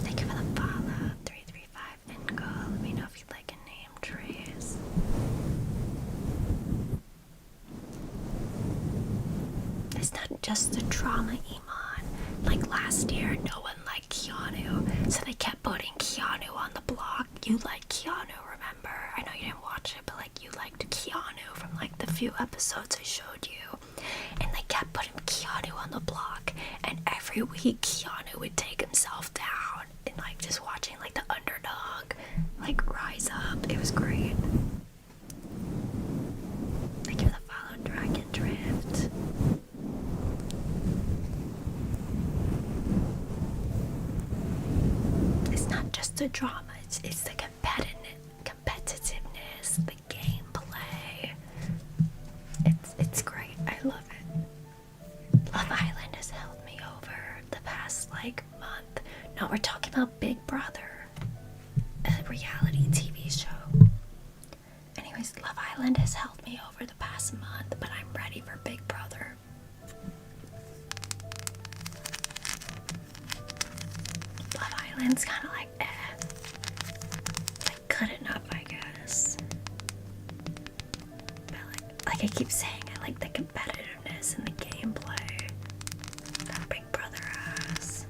Thank you for the follow, 335 Ingo. Let me know if you'd like a name trace. It's not just the drama, Iman. Like last year, no one liked Keanu, so they kept putting Keanu on the block. You like Keanu, remember? I know you didn't watch it, but like you liked Keanu from like the few episodes I showed you. every week Keanu would take himself down and like just watching like the underdog like rise up. It was great. Thank you for the follow, Dragon Drift. It's not just the drama, it's the competitiveness, the gameplay. It's great. I love it. Love Island has held me over the past like month. No, we're talking about Big Brother, a reality TV show. Anyways, Love Island has held me over the past month, but I'm ready for Big Brother. Love Island's kind of like like good enough, I guess. But like I keep saying, I like the competitiveness and the gameplay that Big Brother has.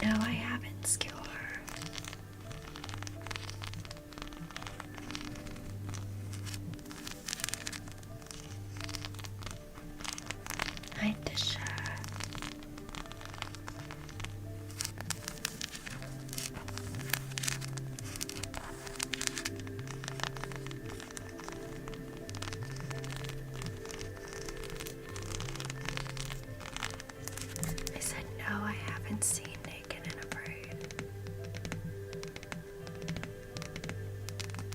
No, I haven't, Skewer. Hi, Disha. I said no, I haven't seen Naked and Afraid.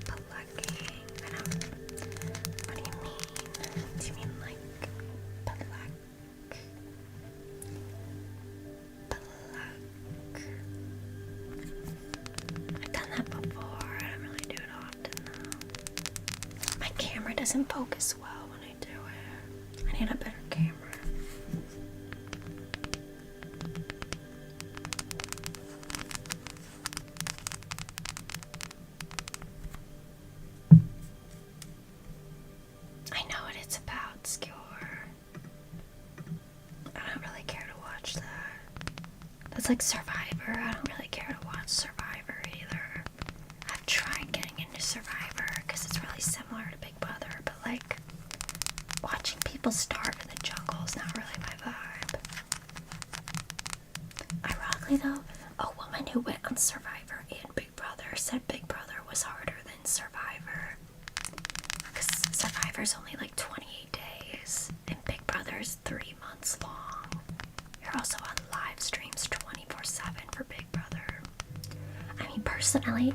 Plucking. I don't. What do you mean? Do you mean like pluck? I've done that before. I don't really do it often though. My camera doesn't focus well when I do it. I need a better camera. I know what it's about, Skewer. I don't really care to watch that. That's like Survivor. I don't really care to watch Survivor either. I've tried getting into Survivor because it's really similar to Big Brother, but like watching people starve in the jungle is not really my vibe. Ironically though, a woman who went on Survivor and Big Brother said Big Brother was harder than Survivor. Because Survivor's only like 28 days and Big Brother's 3 months long. You're also on live streams 24/7 for Big Brother. I mean, personally,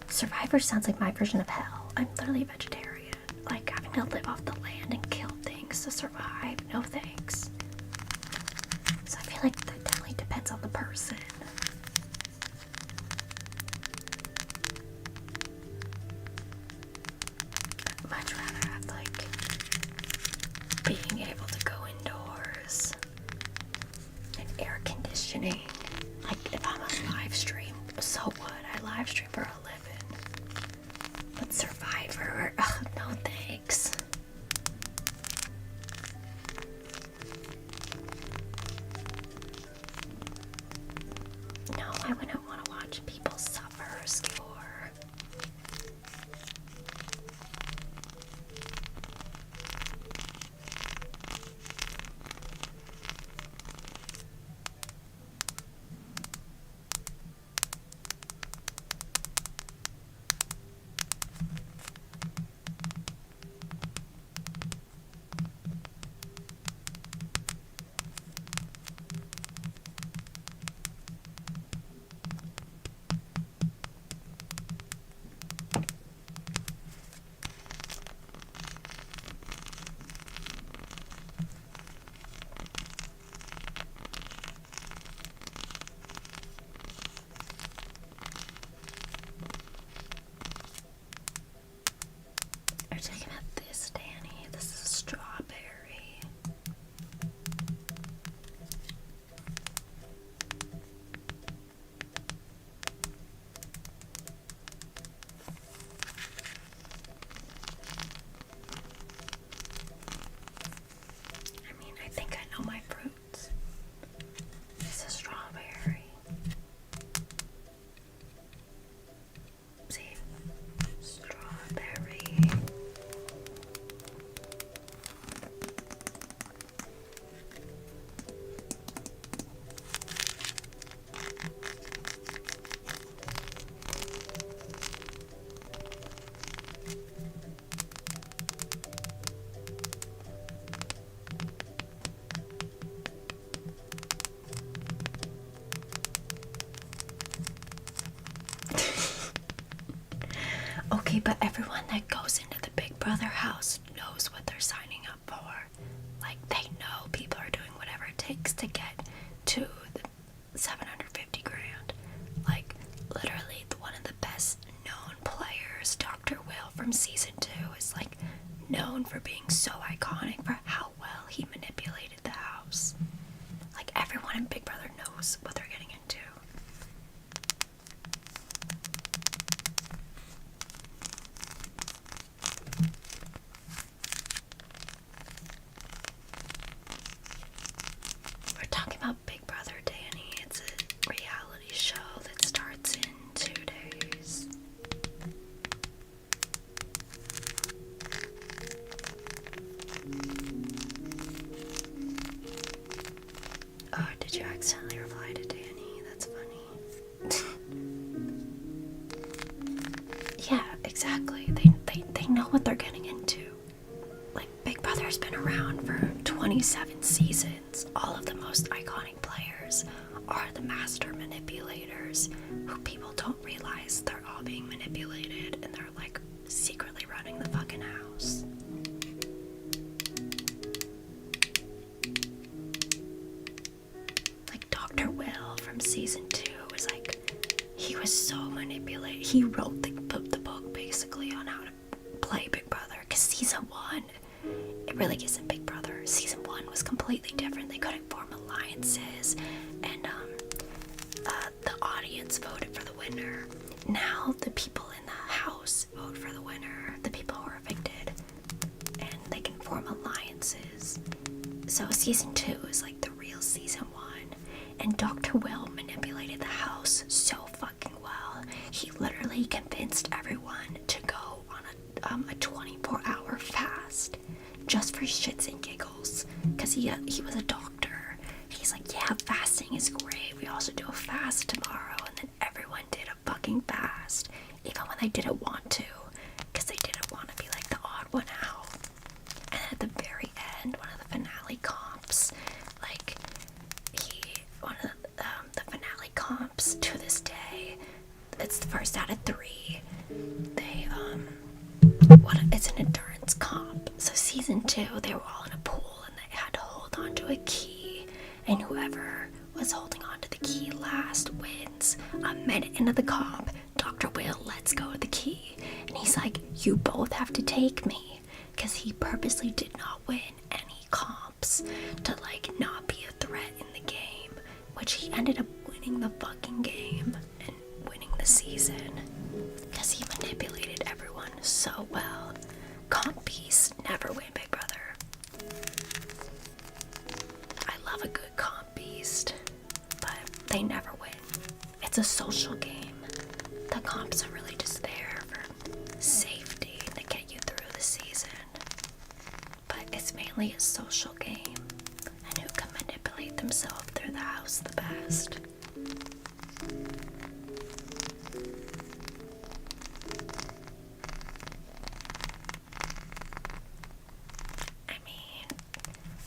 Survivor sounds like my version of hell. I'm literally vegetarian. Like, having to live off the land and kill things to survive. No thanks. So I feel like that definitely depends on the person. I'd much rather have, like, being able to go indoors and air conditioning. Like, if I'm on live stream, so what? I live stream for a living. But Survivor, ugh, no thanks. No, I wouldn't want to watch people suffer or score. but everyone that goes into the Big Brother house knows what they're signing up for. Like, they know people are doing whatever it takes to get to the 750 grand. Like, literally, one of the best known players, Dr. Will from season 2, is like known for being so iconic for how well he manipulated the house. Like, everyone in Big Brother knows what they're getting into. We're talking about Big Brother, Danny. It's a reality show that starts in 2 days. Oh, did you accidentally reply to Danny? That's funny. Yeah, exactly. They know what they're getting into. Like, Big Brother's been around for 27 seasons. All of the most iconic players are the master manipulators, who people don't realize they're all being manipulated, and they're like secretly running the fucking house. Like, Dr. Will from season 2 was like, he was so manipulated. He wrote the book basically on how to play Big Brother, because season 1, it really isn't Big Brother. Season 1 was completely different. They couldn't form alliances, and the audience voted for the winner. Now the people in the house vote for the winner, the people who are evicted, and they can form alliances. So season 2 is like the real season 1, and Dr. Will manipulated the house so fucking well. He literally convinced everyone to go on a 24-hour fast, just for shits and giggles, because he was a doctor. He's like, yeah, fasting is great. We also do a fast tomorrow. And then everyone did a fucking fast, even when they didn't want to, because they didn't want to be like the odd one out. And at the very end, one of the finale comps, like, one of the finale comps to this day, it's the first out of 3. It's an endurance comp. So season 2, they were all in a pool and they had to hold on to a key, and whoever was holding on to the key last wins. A minute into the comp, Dr. Will lets go of the key, and he's like, you both have to take me, because he purposely did not win any comps to like not be a threat in the game, which he ended up winning the fucking game and winning the season, because he manipulated everyone so well. Comp beasts never win Big Brother. I love a good comp beast, but they never win. It's a social game. The comps are really just there for safety to get you through the season. But it's mainly a social game, and who can manipulate themselves through the house the best.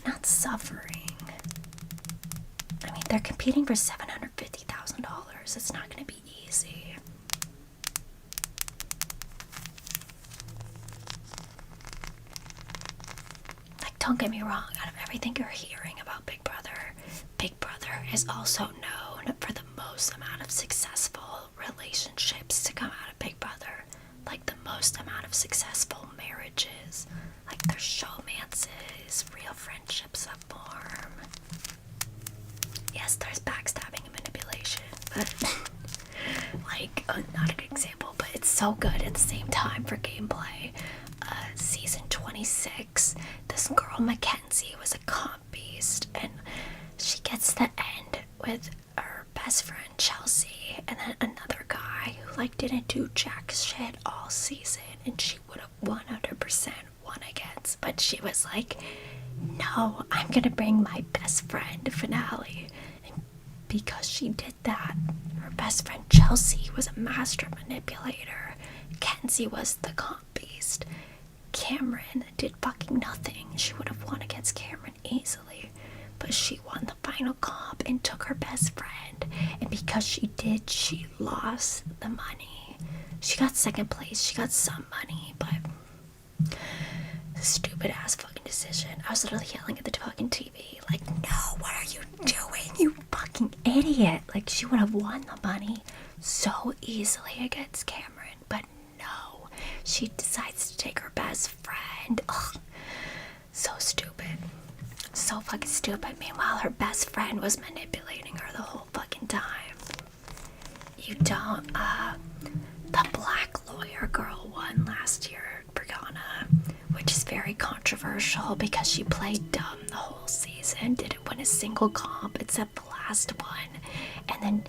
Not suffering. I mean, they're competing for $750,000. It's not going to be easy. Like, don't get me wrong, out of everything you're hearing about Big Brother is also known for the most amount of successful relationships to come out of Big Brother. Like, the most amount of successful marriages. Like, there's showmances, real friendships that form. Yes, there's backstabbing and manipulation, but like, not a good example, but it's so good at the same time for gameplay. Season 26, this girl Mackenzie was a comp beast, and she gets to the end with her best friend Chelsea, and then another guy who like didn't do jack shit all season, and she would have 100% won against, but she was like, no, I'm gonna bring my best friend to finale. And because she did that, her best friend Chelsea was a master manipulator. Kenzie was the comp beast. Cameron did fucking nothing. She would have won against Cameron easily, but she won the final comp and took her best friend, and because she did, she lost the money. She got second place. She got some money, but stupid ass fucking decision. I was literally yelling at the fucking TV, like, no, what are you doing, you fucking idiot? Like, she would have won the money so easily against Cameron, but no, she decides to take her best friend. Ugh, so stupid. So fucking stupid. Meanwhile, her best friend was manipulating her the whole fucking time. You don't, the black lawyer girl won last year, Brianna, which is very controversial because she played dumb the whole season, didn't win a single comp except the last one, and then,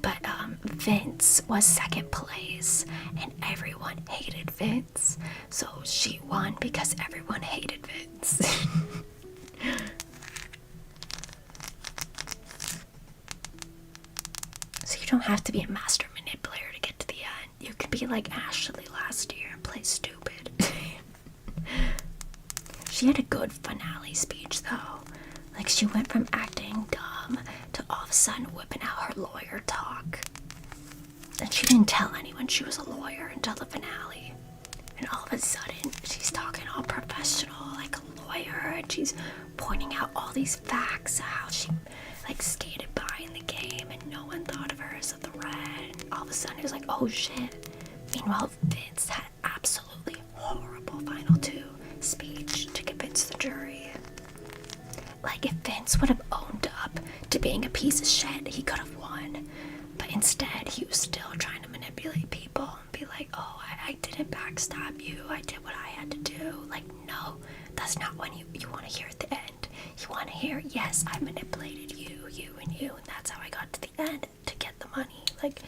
but Vince was second place, and everyone hated Vince, so she won because everyone hated Vince. So you don't have to be a master manipulator to get to the end. You could be like Ashley last year and play stupid. She had a good finale speech though. Like, she went from acting dumb to all of a sudden whipping out her lawyer talk. And she didn't tell anyone she was a lawyer until the finale. And all of a sudden, she's talking all professional like a lawyer, and she's pointing out all these facts of how she like skated by in the game and no one thought of her as a threat. And all of a sudden, it was like, oh shit. Meanwhile, Vince had absolutely horrible final two speech to convince the jury. Like, if Vince would have owned up to being a piece of shit, he could have won. But instead, he was still trying to manipulate people and be like, oh, I didn't backstab you. I did what I had to do. Like, no, that's not what you want to hear at the end. You want to hear, yes, I manipulated you, and that's how I got to the end to get the money. Like,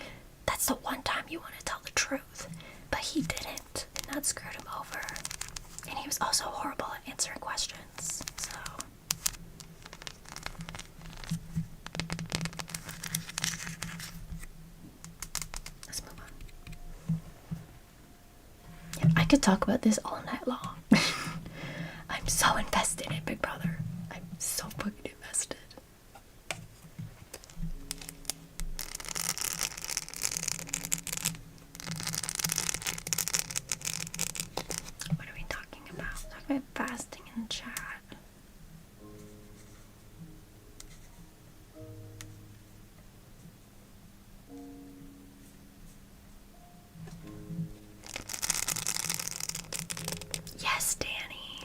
that's the one time you want to tell the truth. But he didn't, and that screwed him over. And he was also horrible at answering questions, so... Let's move on. Yeah, I could talk about this all night long. I'm so invested in Big Brother. I'm so fucking invested. What are we talking about? Talking about fasting in the chat. Yes, Danny.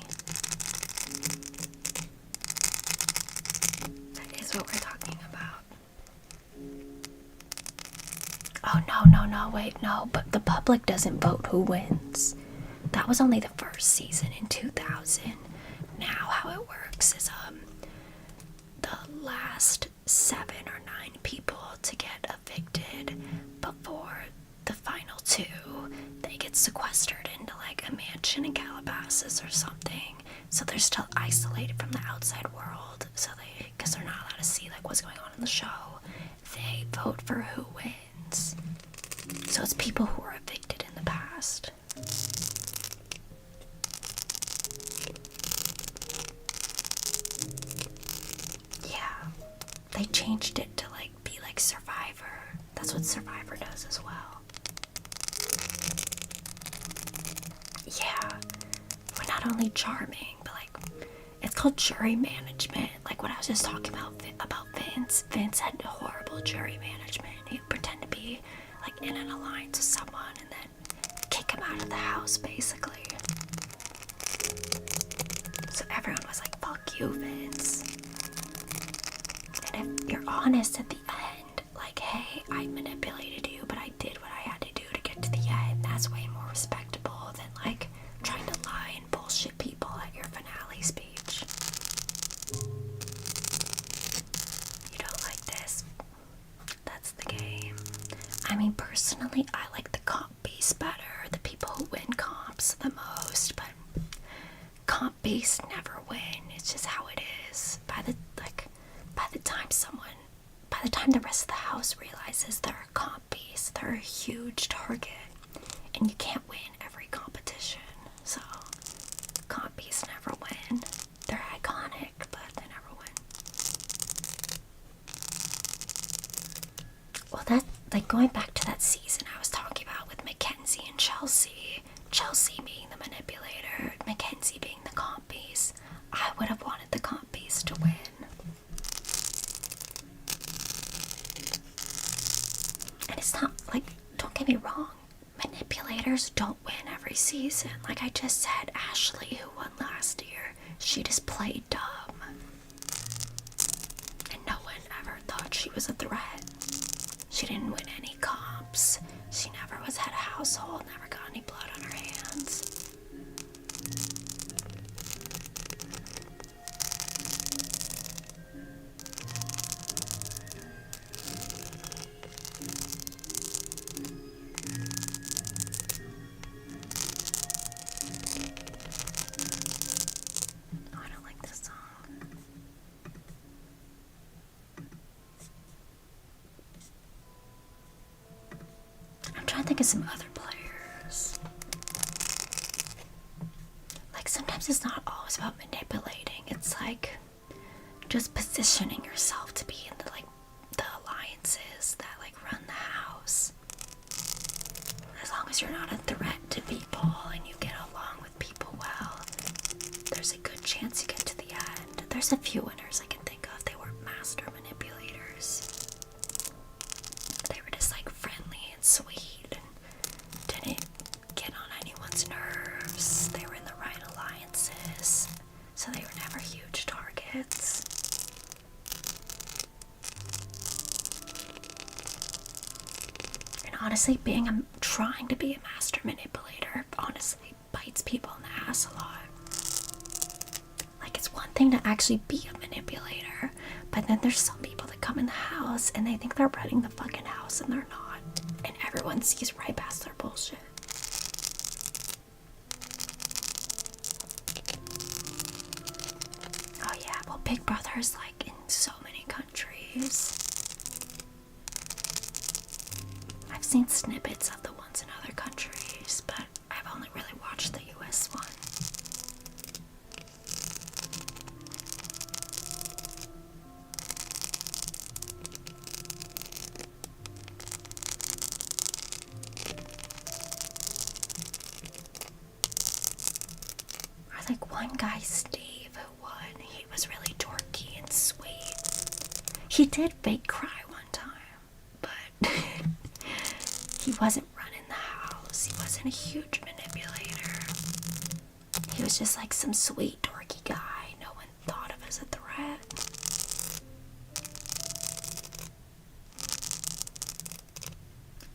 That is what we're talking about. Oh, no, wait, no. But the public doesn't vote who wins. That was only the first season in 2000. Now how it works is, the last 7 or 9 people to get evicted before the final 2, they get sequestered into like a mansion in Calabasas or something, so they're still isolated from the outside world, so because they're not allowed to see like what's going on in the show, they vote for who wins. So it's people who were evicted in the past. Yeah, they changed it to like be like Survivor. That's what Survivor does as well. Yeah, we're not only charming, but like, it's called jury management. Like what I was just talking about Vince. Vince had horrible jury management. He'd pretend to be like in an alliance with someone and then kick him out of the house, basically. So everyone was like, fuck you, Vince. And if you're honest at the end, like, hey, I manipulated you, but I did what I had to do to get to the end, that's way more respectable than like trying to lie and bullshit people at your finale speech. You don't like this? That's the game. I mean, personally, I like the comp beast better, the people who win comps the most, but comp beasts never win. It's just how it is. By the time the rest of the house realizes they're a comp beast, they're a huge target, and you can't win every competition. So comp beasts never win. They're iconic, but they never win. Well, that, like, going back to that season I was talking about with Chelsea being the manipulator, Mackenzie being the comp piece. I would have wanted the comp piece to win. And it's not like, don't get me wrong, manipulators don't win every season. Like I just said, Ashley, who won last year, she just played dumb. And no one ever thought she was a threat. She didn't win any comps. She never was head of household, never got any blood on her hands. Oh, I don't like this song. I'm trying to think of some other players. Like sometimes it's not always about manipulating. It's like just positioning yourself to be in the alliances that like run the house. As long as you're not a threat to people and you get along with people well, there's a good chance you get to the end. There's a few winners I can think of. They were master manipulators. They were just like friendly and sweet and didn't get on anyone's nerves. They were in the right alliances, so they were never huge targets. And honestly, trying to be a master manipulator honestly bites people in the ass a lot. Like it's one thing to actually be a manipulator, but then there's some people that come in the house and they think they're running the fucking house and they're not. And everyone sees right past their bullshit. Oh yeah, well Big Brother is like in so many countries. I've seen snippets of the ones in other countries, but I've only really watched the US one. Or like one guy, Steve, who won, he was really dorky and sweet. He did fake cry one time, but he wasn't running the house. He wasn't a huge manipulator. He was just like some sweet dorky guy no one thought of as a threat.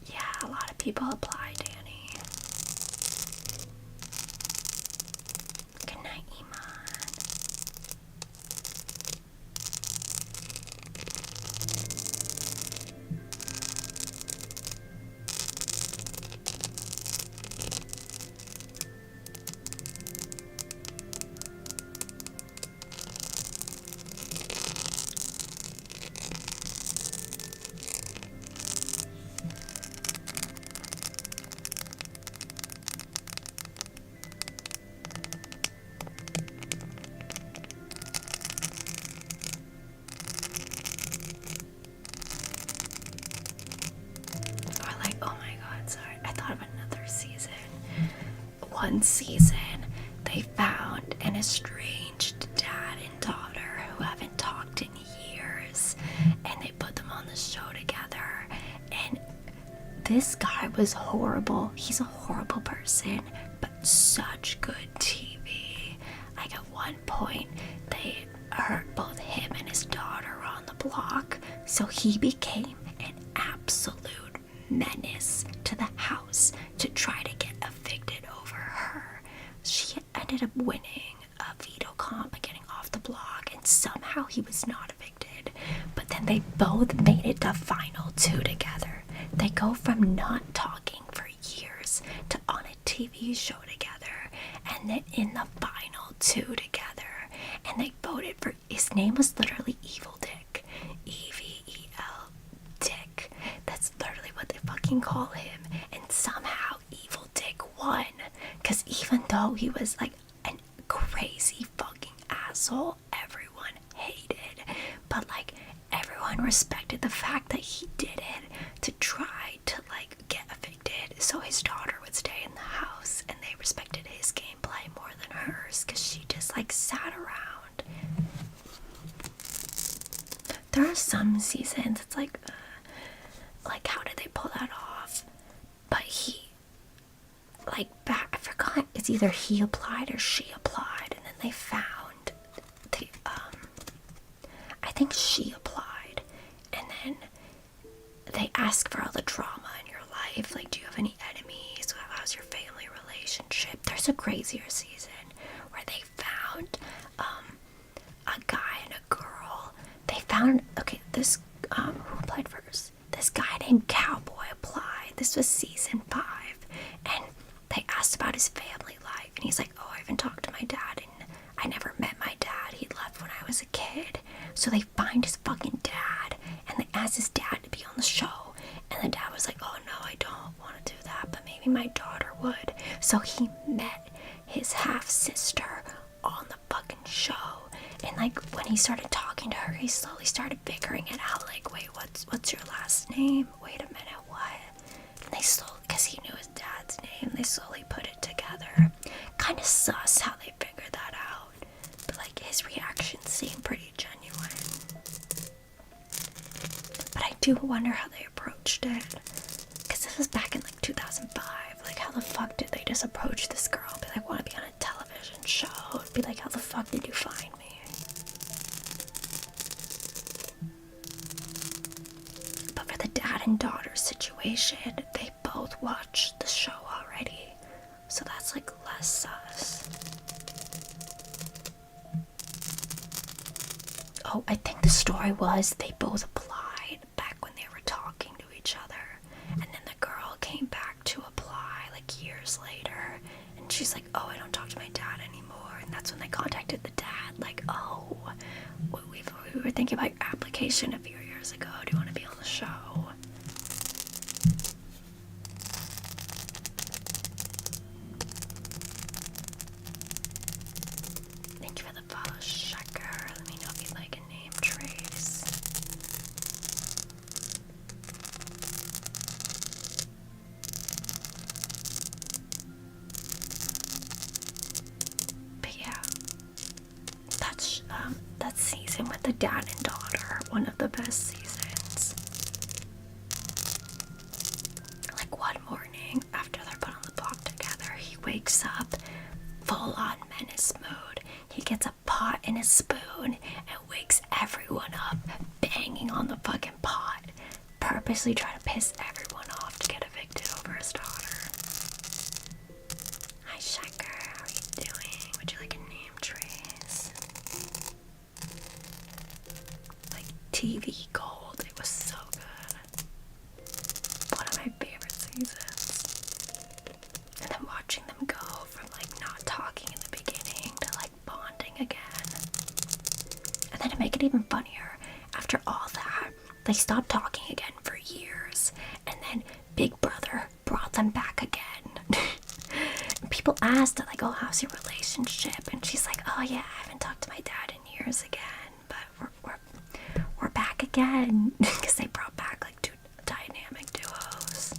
Yeah, a lot of people apply, Danny. Good night, Iman. Or like, oh my god, sorry, I thought of another season. One season, they found an estranged dad and daughter who haven't talked in years, and they put them on the show together. And this guy was horrible. He's a horrible person, but such good TV. Like at one point, they hurt both him and his daughter on the block, so he became an absolute menace to the house to try to get evicted over her. She ended up winning a veto comp and getting off the block, and somehow he was not evicted. But then they both made it to final two together. They go from not talking for years to on a TV show together, and then in the final two together. And they voted for, his name was literally Evil Dick. EVEL Dick. That's literally what they fucking call him. And somehow Evil Dick won. Because even though he was like a crazy fucking asshole, everyone hated. But like everyone respected the fact that he did it to try to like get evicted so his daughter would stay in seasons. It's like how did they pull that off? But he, like, back, I forgot, it's either he applied or she applied, and then they found the, I think she applied, and then they ask for all the drama in your life, like, do you have any enemies, how's your family relationship? There's a crazier season where they found, a guy and a girl. They found, okay, this, who applied first? This guy named Cowboy applied. This was season 5, and they asked about his family life, and he's like, oh, I haven't talked to my dad, and I never met my dad. He left when I was a kid. So they find his fucking dad, and they ask his dad to be on the show, and the dad was like, oh no, I don't want to do that, but maybe my daughter would. So he met his half-sister on the fucking show, and like when he started talking to her, he slowly started figuring it out, like, wait, what's your last name? Wait a minute, what? And they slowly, because he knew his dad's name, they slowly put it together. Kind of sus how they figured that out, but like his reactions seem pretty genuine. But I do wonder how they approached it, because this was back in like 2005. Like, how the fuck did they just approach this girl, be like, want to be on a television show? Be like, how the fuck did you find me? But for the dad and daughter situation, they both watched the show already, so that's like less sus. Oh, I think the story was they both applied back when they were talking to each other, and then the girl came back to apply like years later, and she's like, oh, I don't talk to my dad anymore, and that's when they contacted the dad, like, oh, we were thinking about your application a few years ago, do you want to be on the show? Thank you for the follow, Shaker. Let me know if you'd like a name trace. But yeah, that season with the dad and daughter, one of the best seasons. Like, one morning after they're put on the block together, he wakes up full on menace mode. He gets a pot and a spoon and wakes everyone up, banging on the fucking pot, purposely trying to piss everyone off to get evicted over his daughter. Hi, Shaker. How are you doing? Would you like a name trace? Like TV gold. It was so good. One of my favorite seasons. And then watching them go from like not talking in the beginning to like bonding again. And then to make it even funnier, after all that, they stopped talking again for years, and then Big Brother brought them back again. People asked, like, oh, how's your relationship? And she's like, oh yeah, I haven't talked to my dad in years again, but we're back again. Because they brought back like 2 dynamic duos.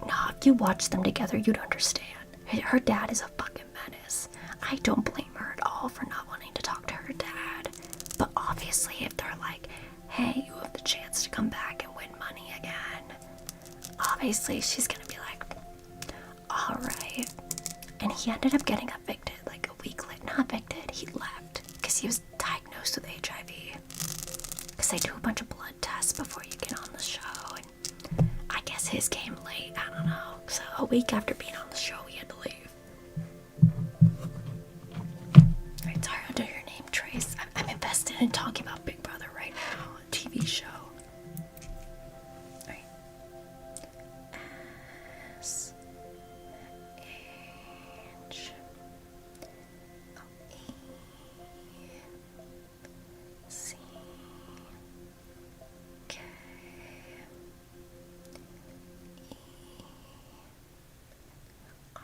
Nah, if you watch them together, you'd understand. Her dad is a fucking menace. I don't blame her at all for not wanting to talk to her dad. But obviously, if they're like, hey, you have the chance to come back and win money again, obviously she's gonna be like, alright. And he ended up getting evicted like a week later. Not evicted, he left because he was diagnosed with HIV. Because they do a bunch of blood tests before you get on the show, and I guess his came late, I don't know. So a week after being on the show, he had to leave. Alright, sorry, I'll do your name trace. I'm invested in talking about Big Brother right now, a TV show. Alright. S H O E C K E R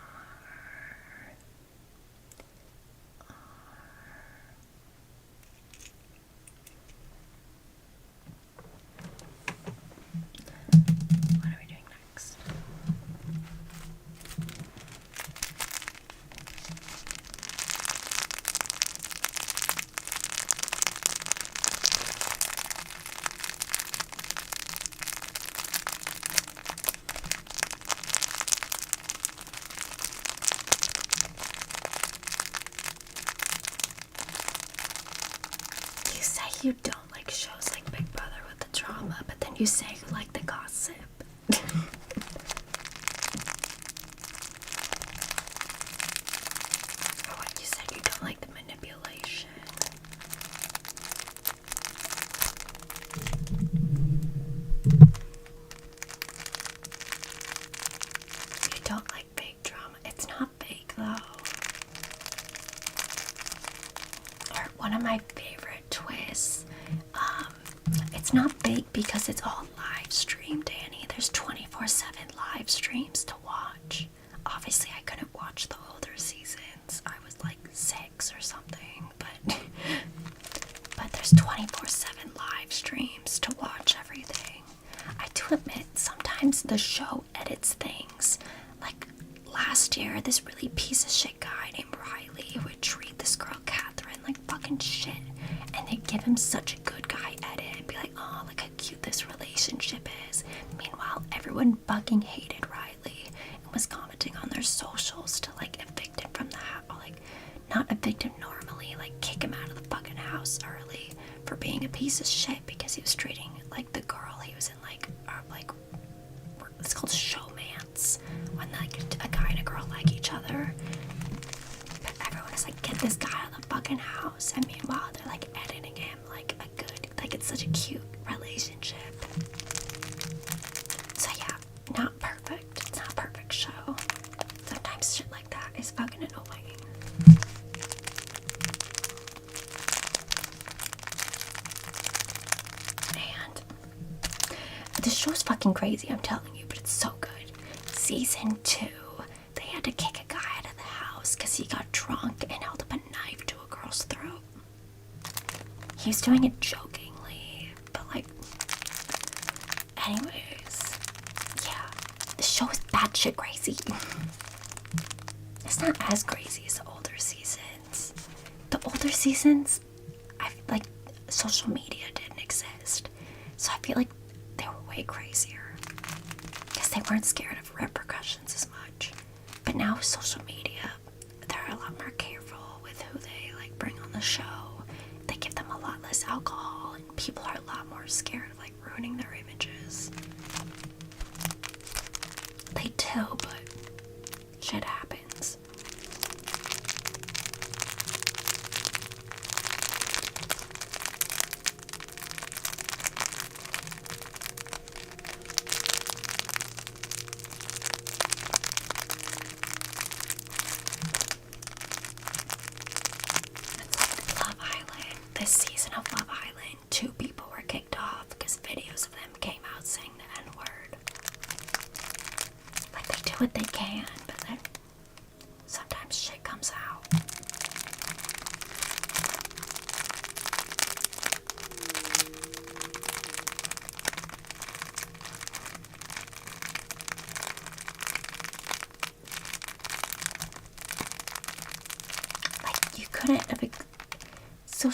You don't like shows like Big Brother with the drama, but then you say you like the gossip. Or what you said you don't like the manipulation. You don't like fake drama. It's not fake though. Or one of my favorite twists. It's not fake because it's all live streamed, Danny. There's 24/7 live streams to watch. Obviously, I couldn't watch the older seasons. I was like 6 or something, but there's 24/7 live streams to watch everything. I do admit sometimes the show edits things. Like last year, this really piece of shit guy named Riley would treat this girl Catherine like fucking shit, and they'd give him such a good guy edit and be like, oh, look how cute this relationship is. Meanwhile, everyone fucking hated Riley and was commenting on their socials to like evict him from the house, like not evict him normally, like kick him out of the fucking house early for being a piece of shit because he was treating like the girl he was in like it's called showmance, when like a guy and a girl like each other. But everyone is like, get this guy out of the fucking house, and meanwhile they're like editing him like a good, like it's such a cute relationship. So yeah, not perfect. It's not a perfect show. Sometimes shit like that is fucking annoying. And the show's fucking crazy, I'm telling you, but it's so good. Season 2, they had to kick a guy out of the house because he got drunk and held up a knife to a girl's throat. He was doing it jokingly, but like, anyways, yeah, the show is batshit crazy. It's not as crazy as the older seasons. The older seasons, I feel like social media didn't exist, so I feel like they were way crazier because they weren't scared of repercussions as much. But now with social media, they're a lot more careful with who they like bring on the show. They give them a lot less alcohol, and people are a lot more scared of like ruining their images. They do, but shit happens. This season of Love Island, 2 people were kicked off because videos of them came out saying the N-word. Like, they do what they can, but then sometimes shit comes out. Like, you couldn't have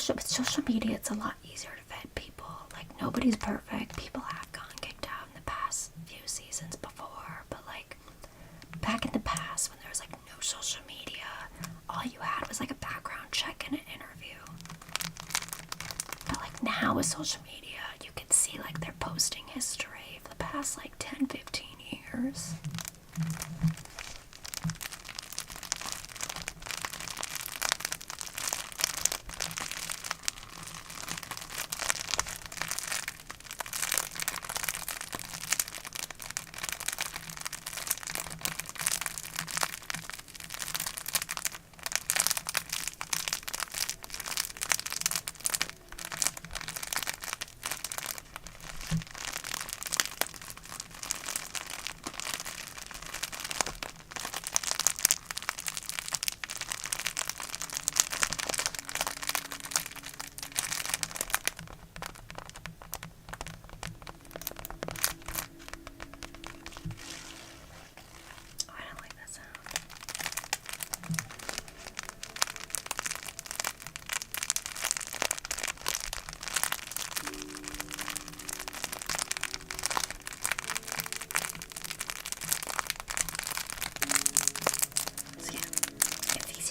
with social media, it's a lot easier to vet people. Like, nobody's perfect. People have gotten kicked out in the past few seasons before, but like back in the past when there was like no social media, all you had was like a background check and an interview. But like now with social media, you can see like their posting history for the past like 10-15 years.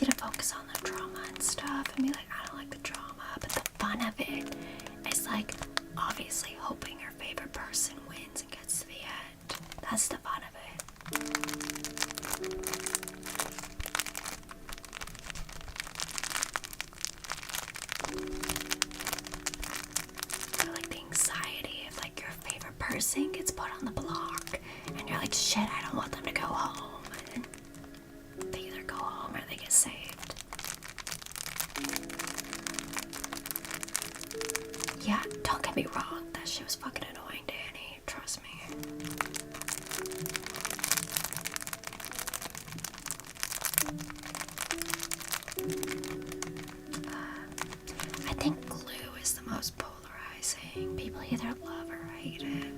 To focus on the drama and stuff and be like, I don't like the drama, but the fun of it obviously hoping your favorite person wins and gets to the end. That's the fun of it. Or like the anxiety of like your favorite person gets put on the block and you're like, shit, I don't want them to go home. And they either go home or they get saved. Yeah, don't get me wrong, that shit was fucking annoying, Danny. Trust me. I think glue is the most polarizing. People either love or hate it.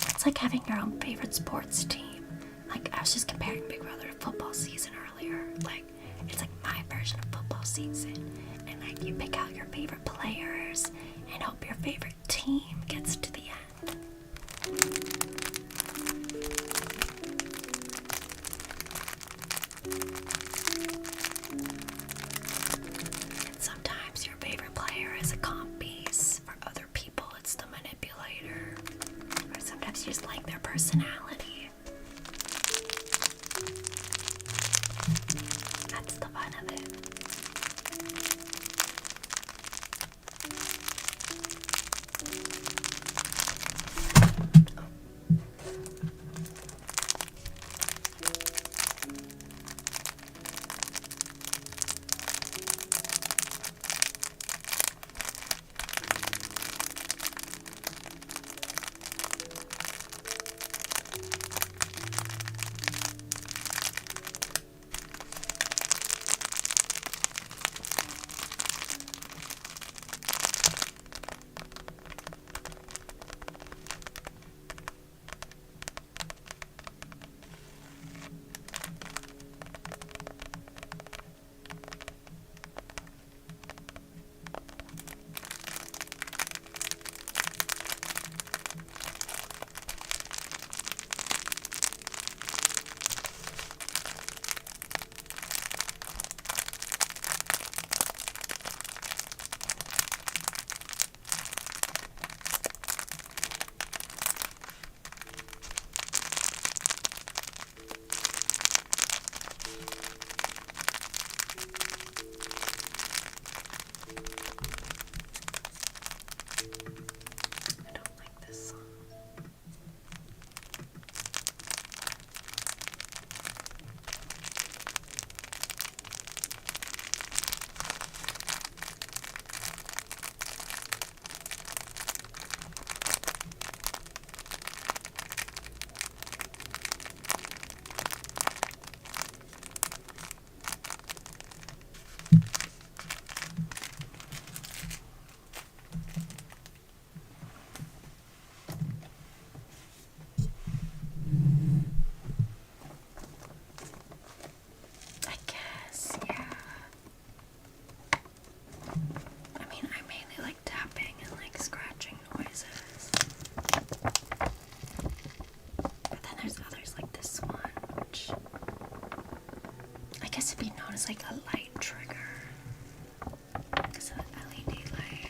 It's like having your own favorite sports team. Like, I was just comparing Big Brother to football season earlier. Like, it's like my version of football season. And like, you pick out your favorite players and hope your favorite team gets to the end. And sometimes your favorite player is a comp piece. For other people, it's the manipulator. Or sometimes you just like their personality. That's the fun of it. I don't like this song. I guess, yeah. I mean, I mainly like tapping and like scratching noises. But then there's others like this one, which I guess it'd be known as like a light trigger. Because of the LED light.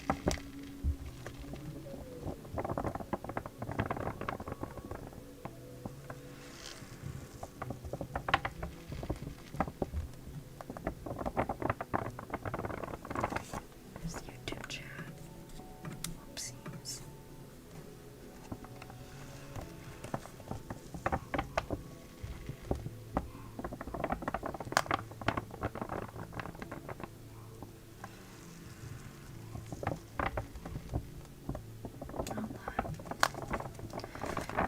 There's YouTube chat. Whoopsies.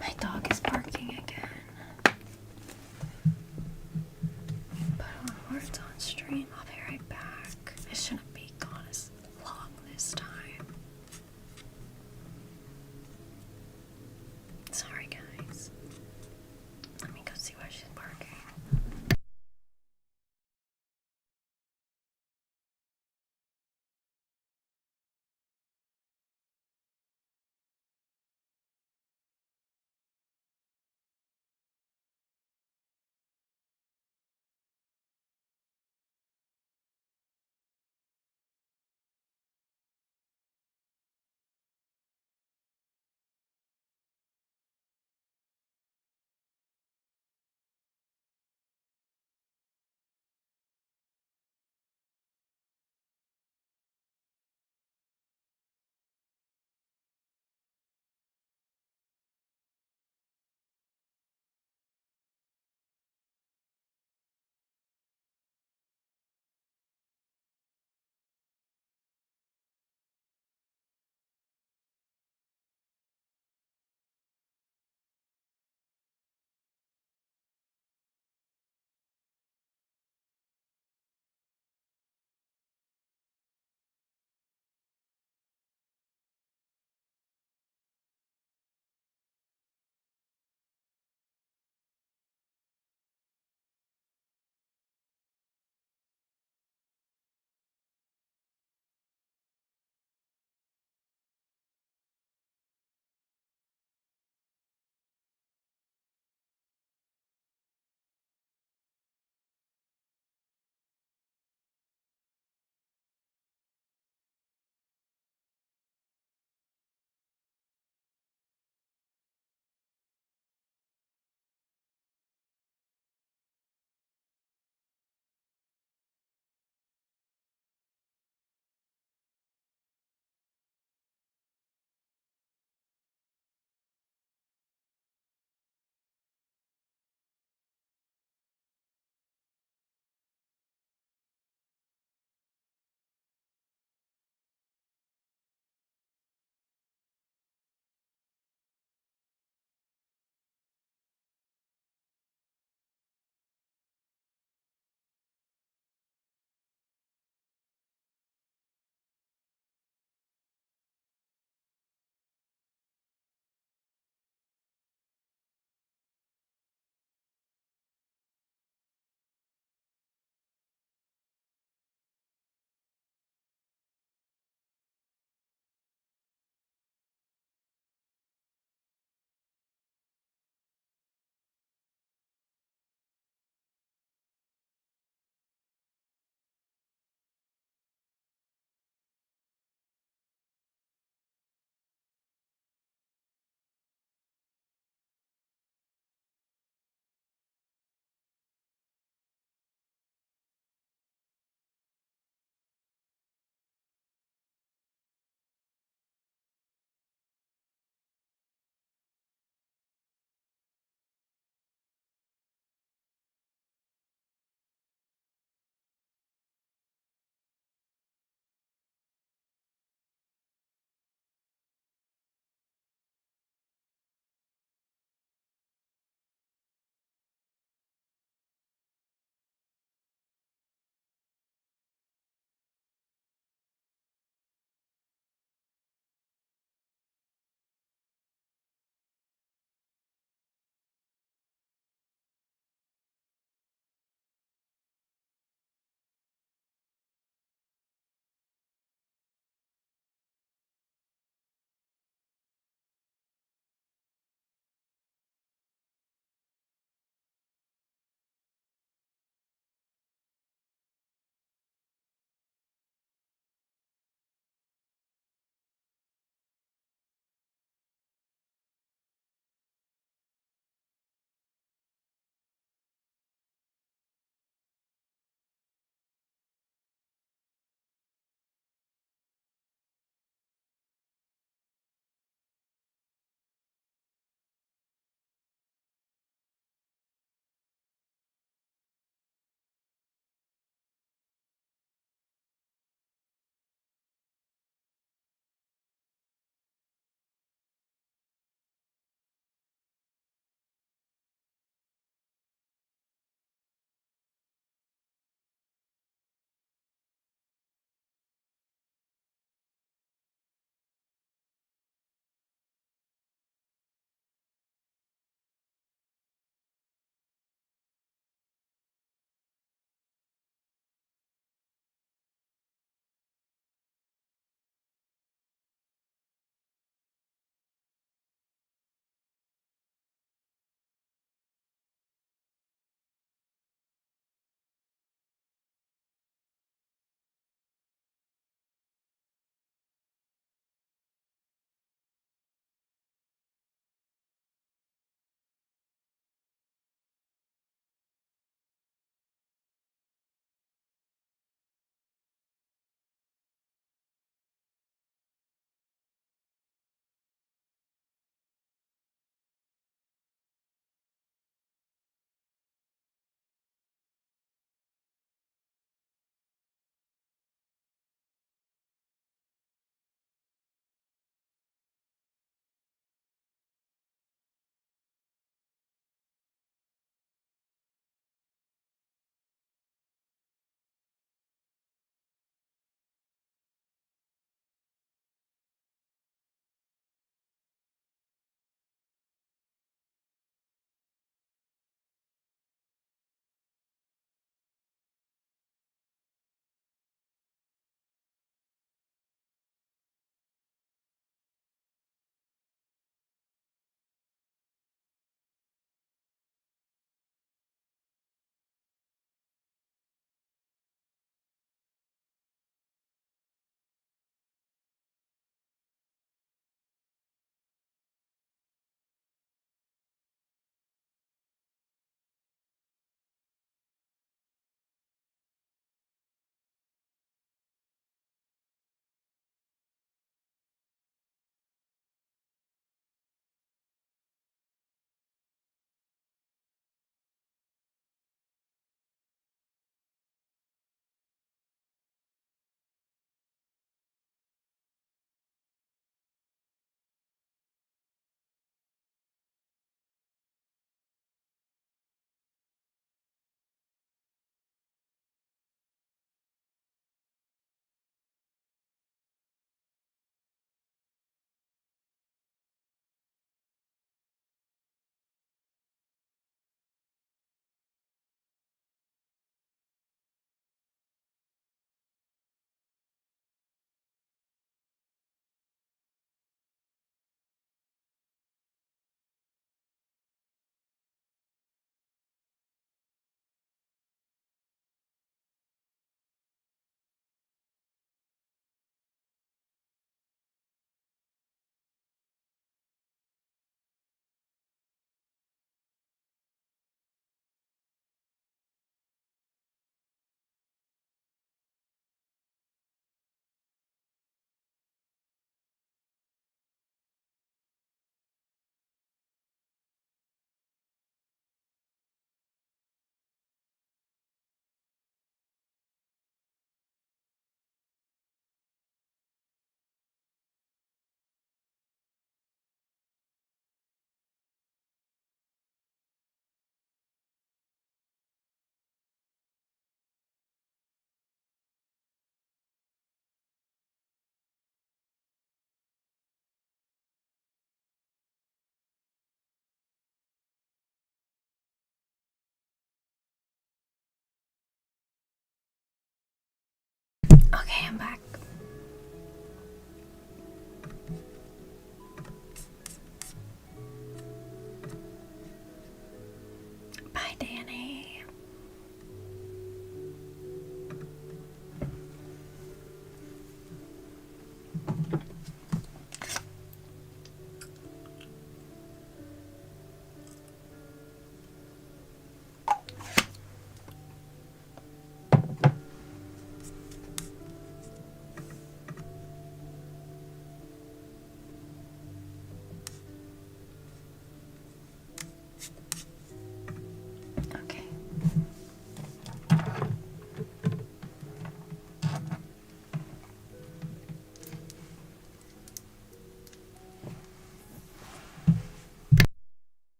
My dog is barking again. But words on stream. I'll be right back. I shouldn't be gone as long this time. Sorry, guys. Let me go see why she's barking.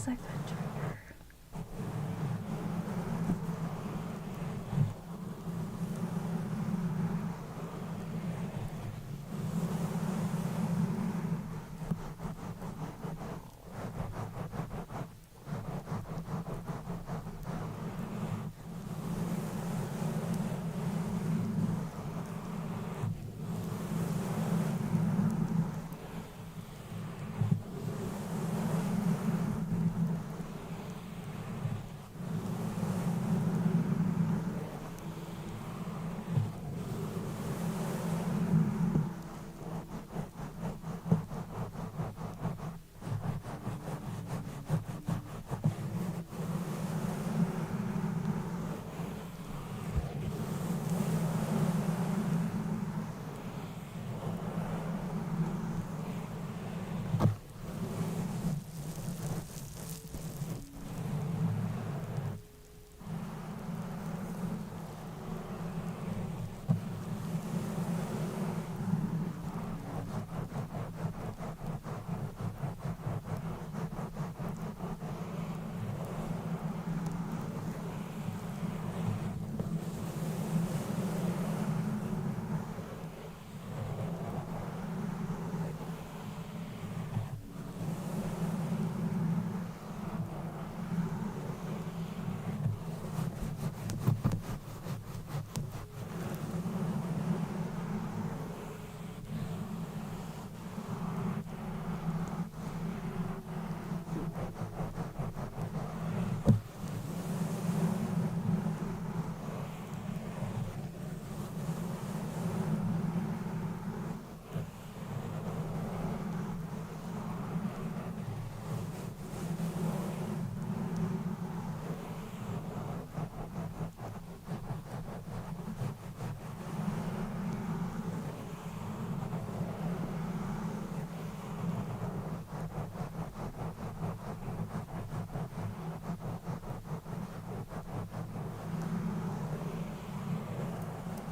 is like that trigger?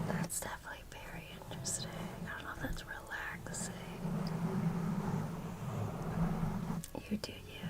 That's definitely very interesting. I don't know if that's relaxing. You do you.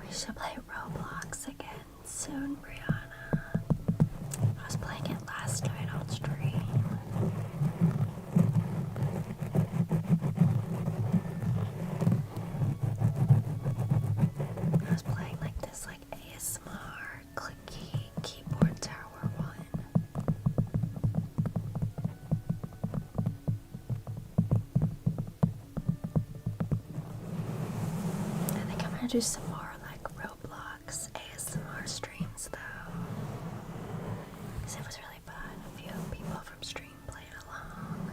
We should play Roblox again soon, Brianna. I was playing it last night on stream. I was playing like this ASMR clicky keyboard tower one. I think I'm gonna do some more Roblox ASMR streams though, because it was really fun. A few people from stream playing along.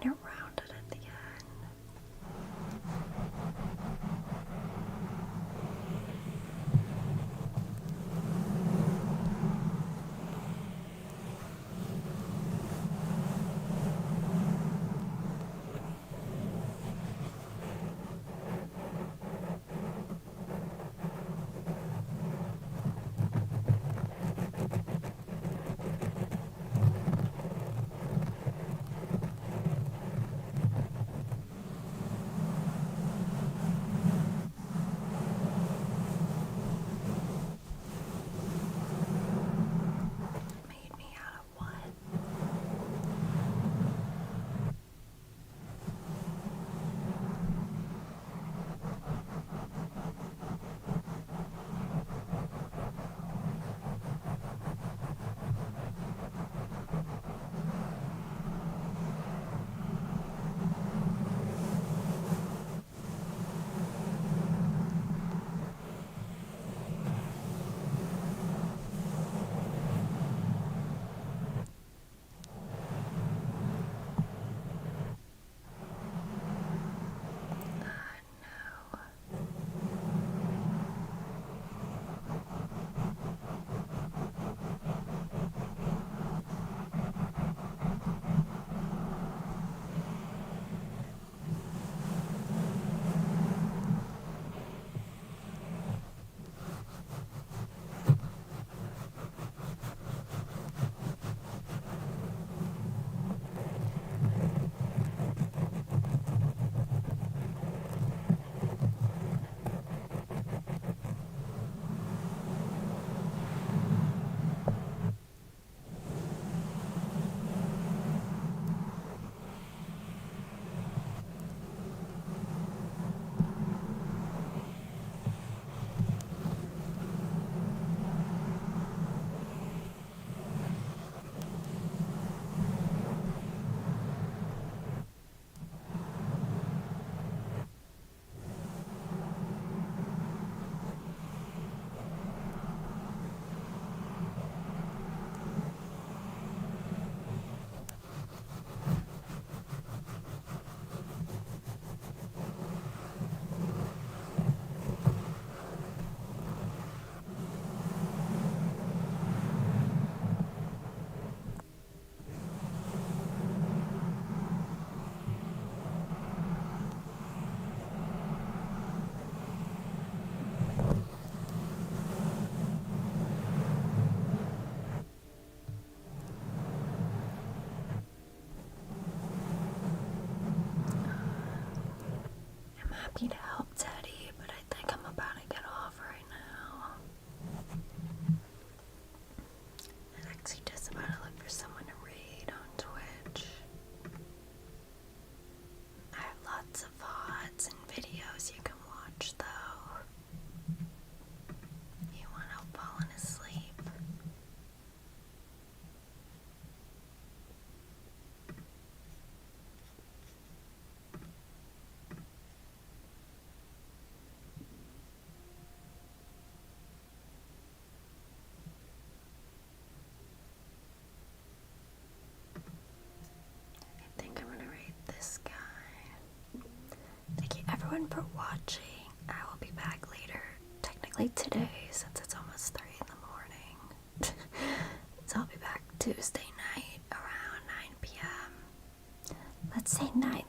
kind of rounded at the end. Made me out of what? I'm happy to help Teddy, but I think I'm about to get off right now. I'm actually just about to look for someone to raid on Twitch. I have lots of VODs and videos you can watch though. You want help falling asleep? I think I'm gonna rate this guy. Thank you everyone for watching. I will be back later, technically today since it's almost 3 in the morning. So I'll be back Tuesday night around 9 p.m. Let's say 9:30.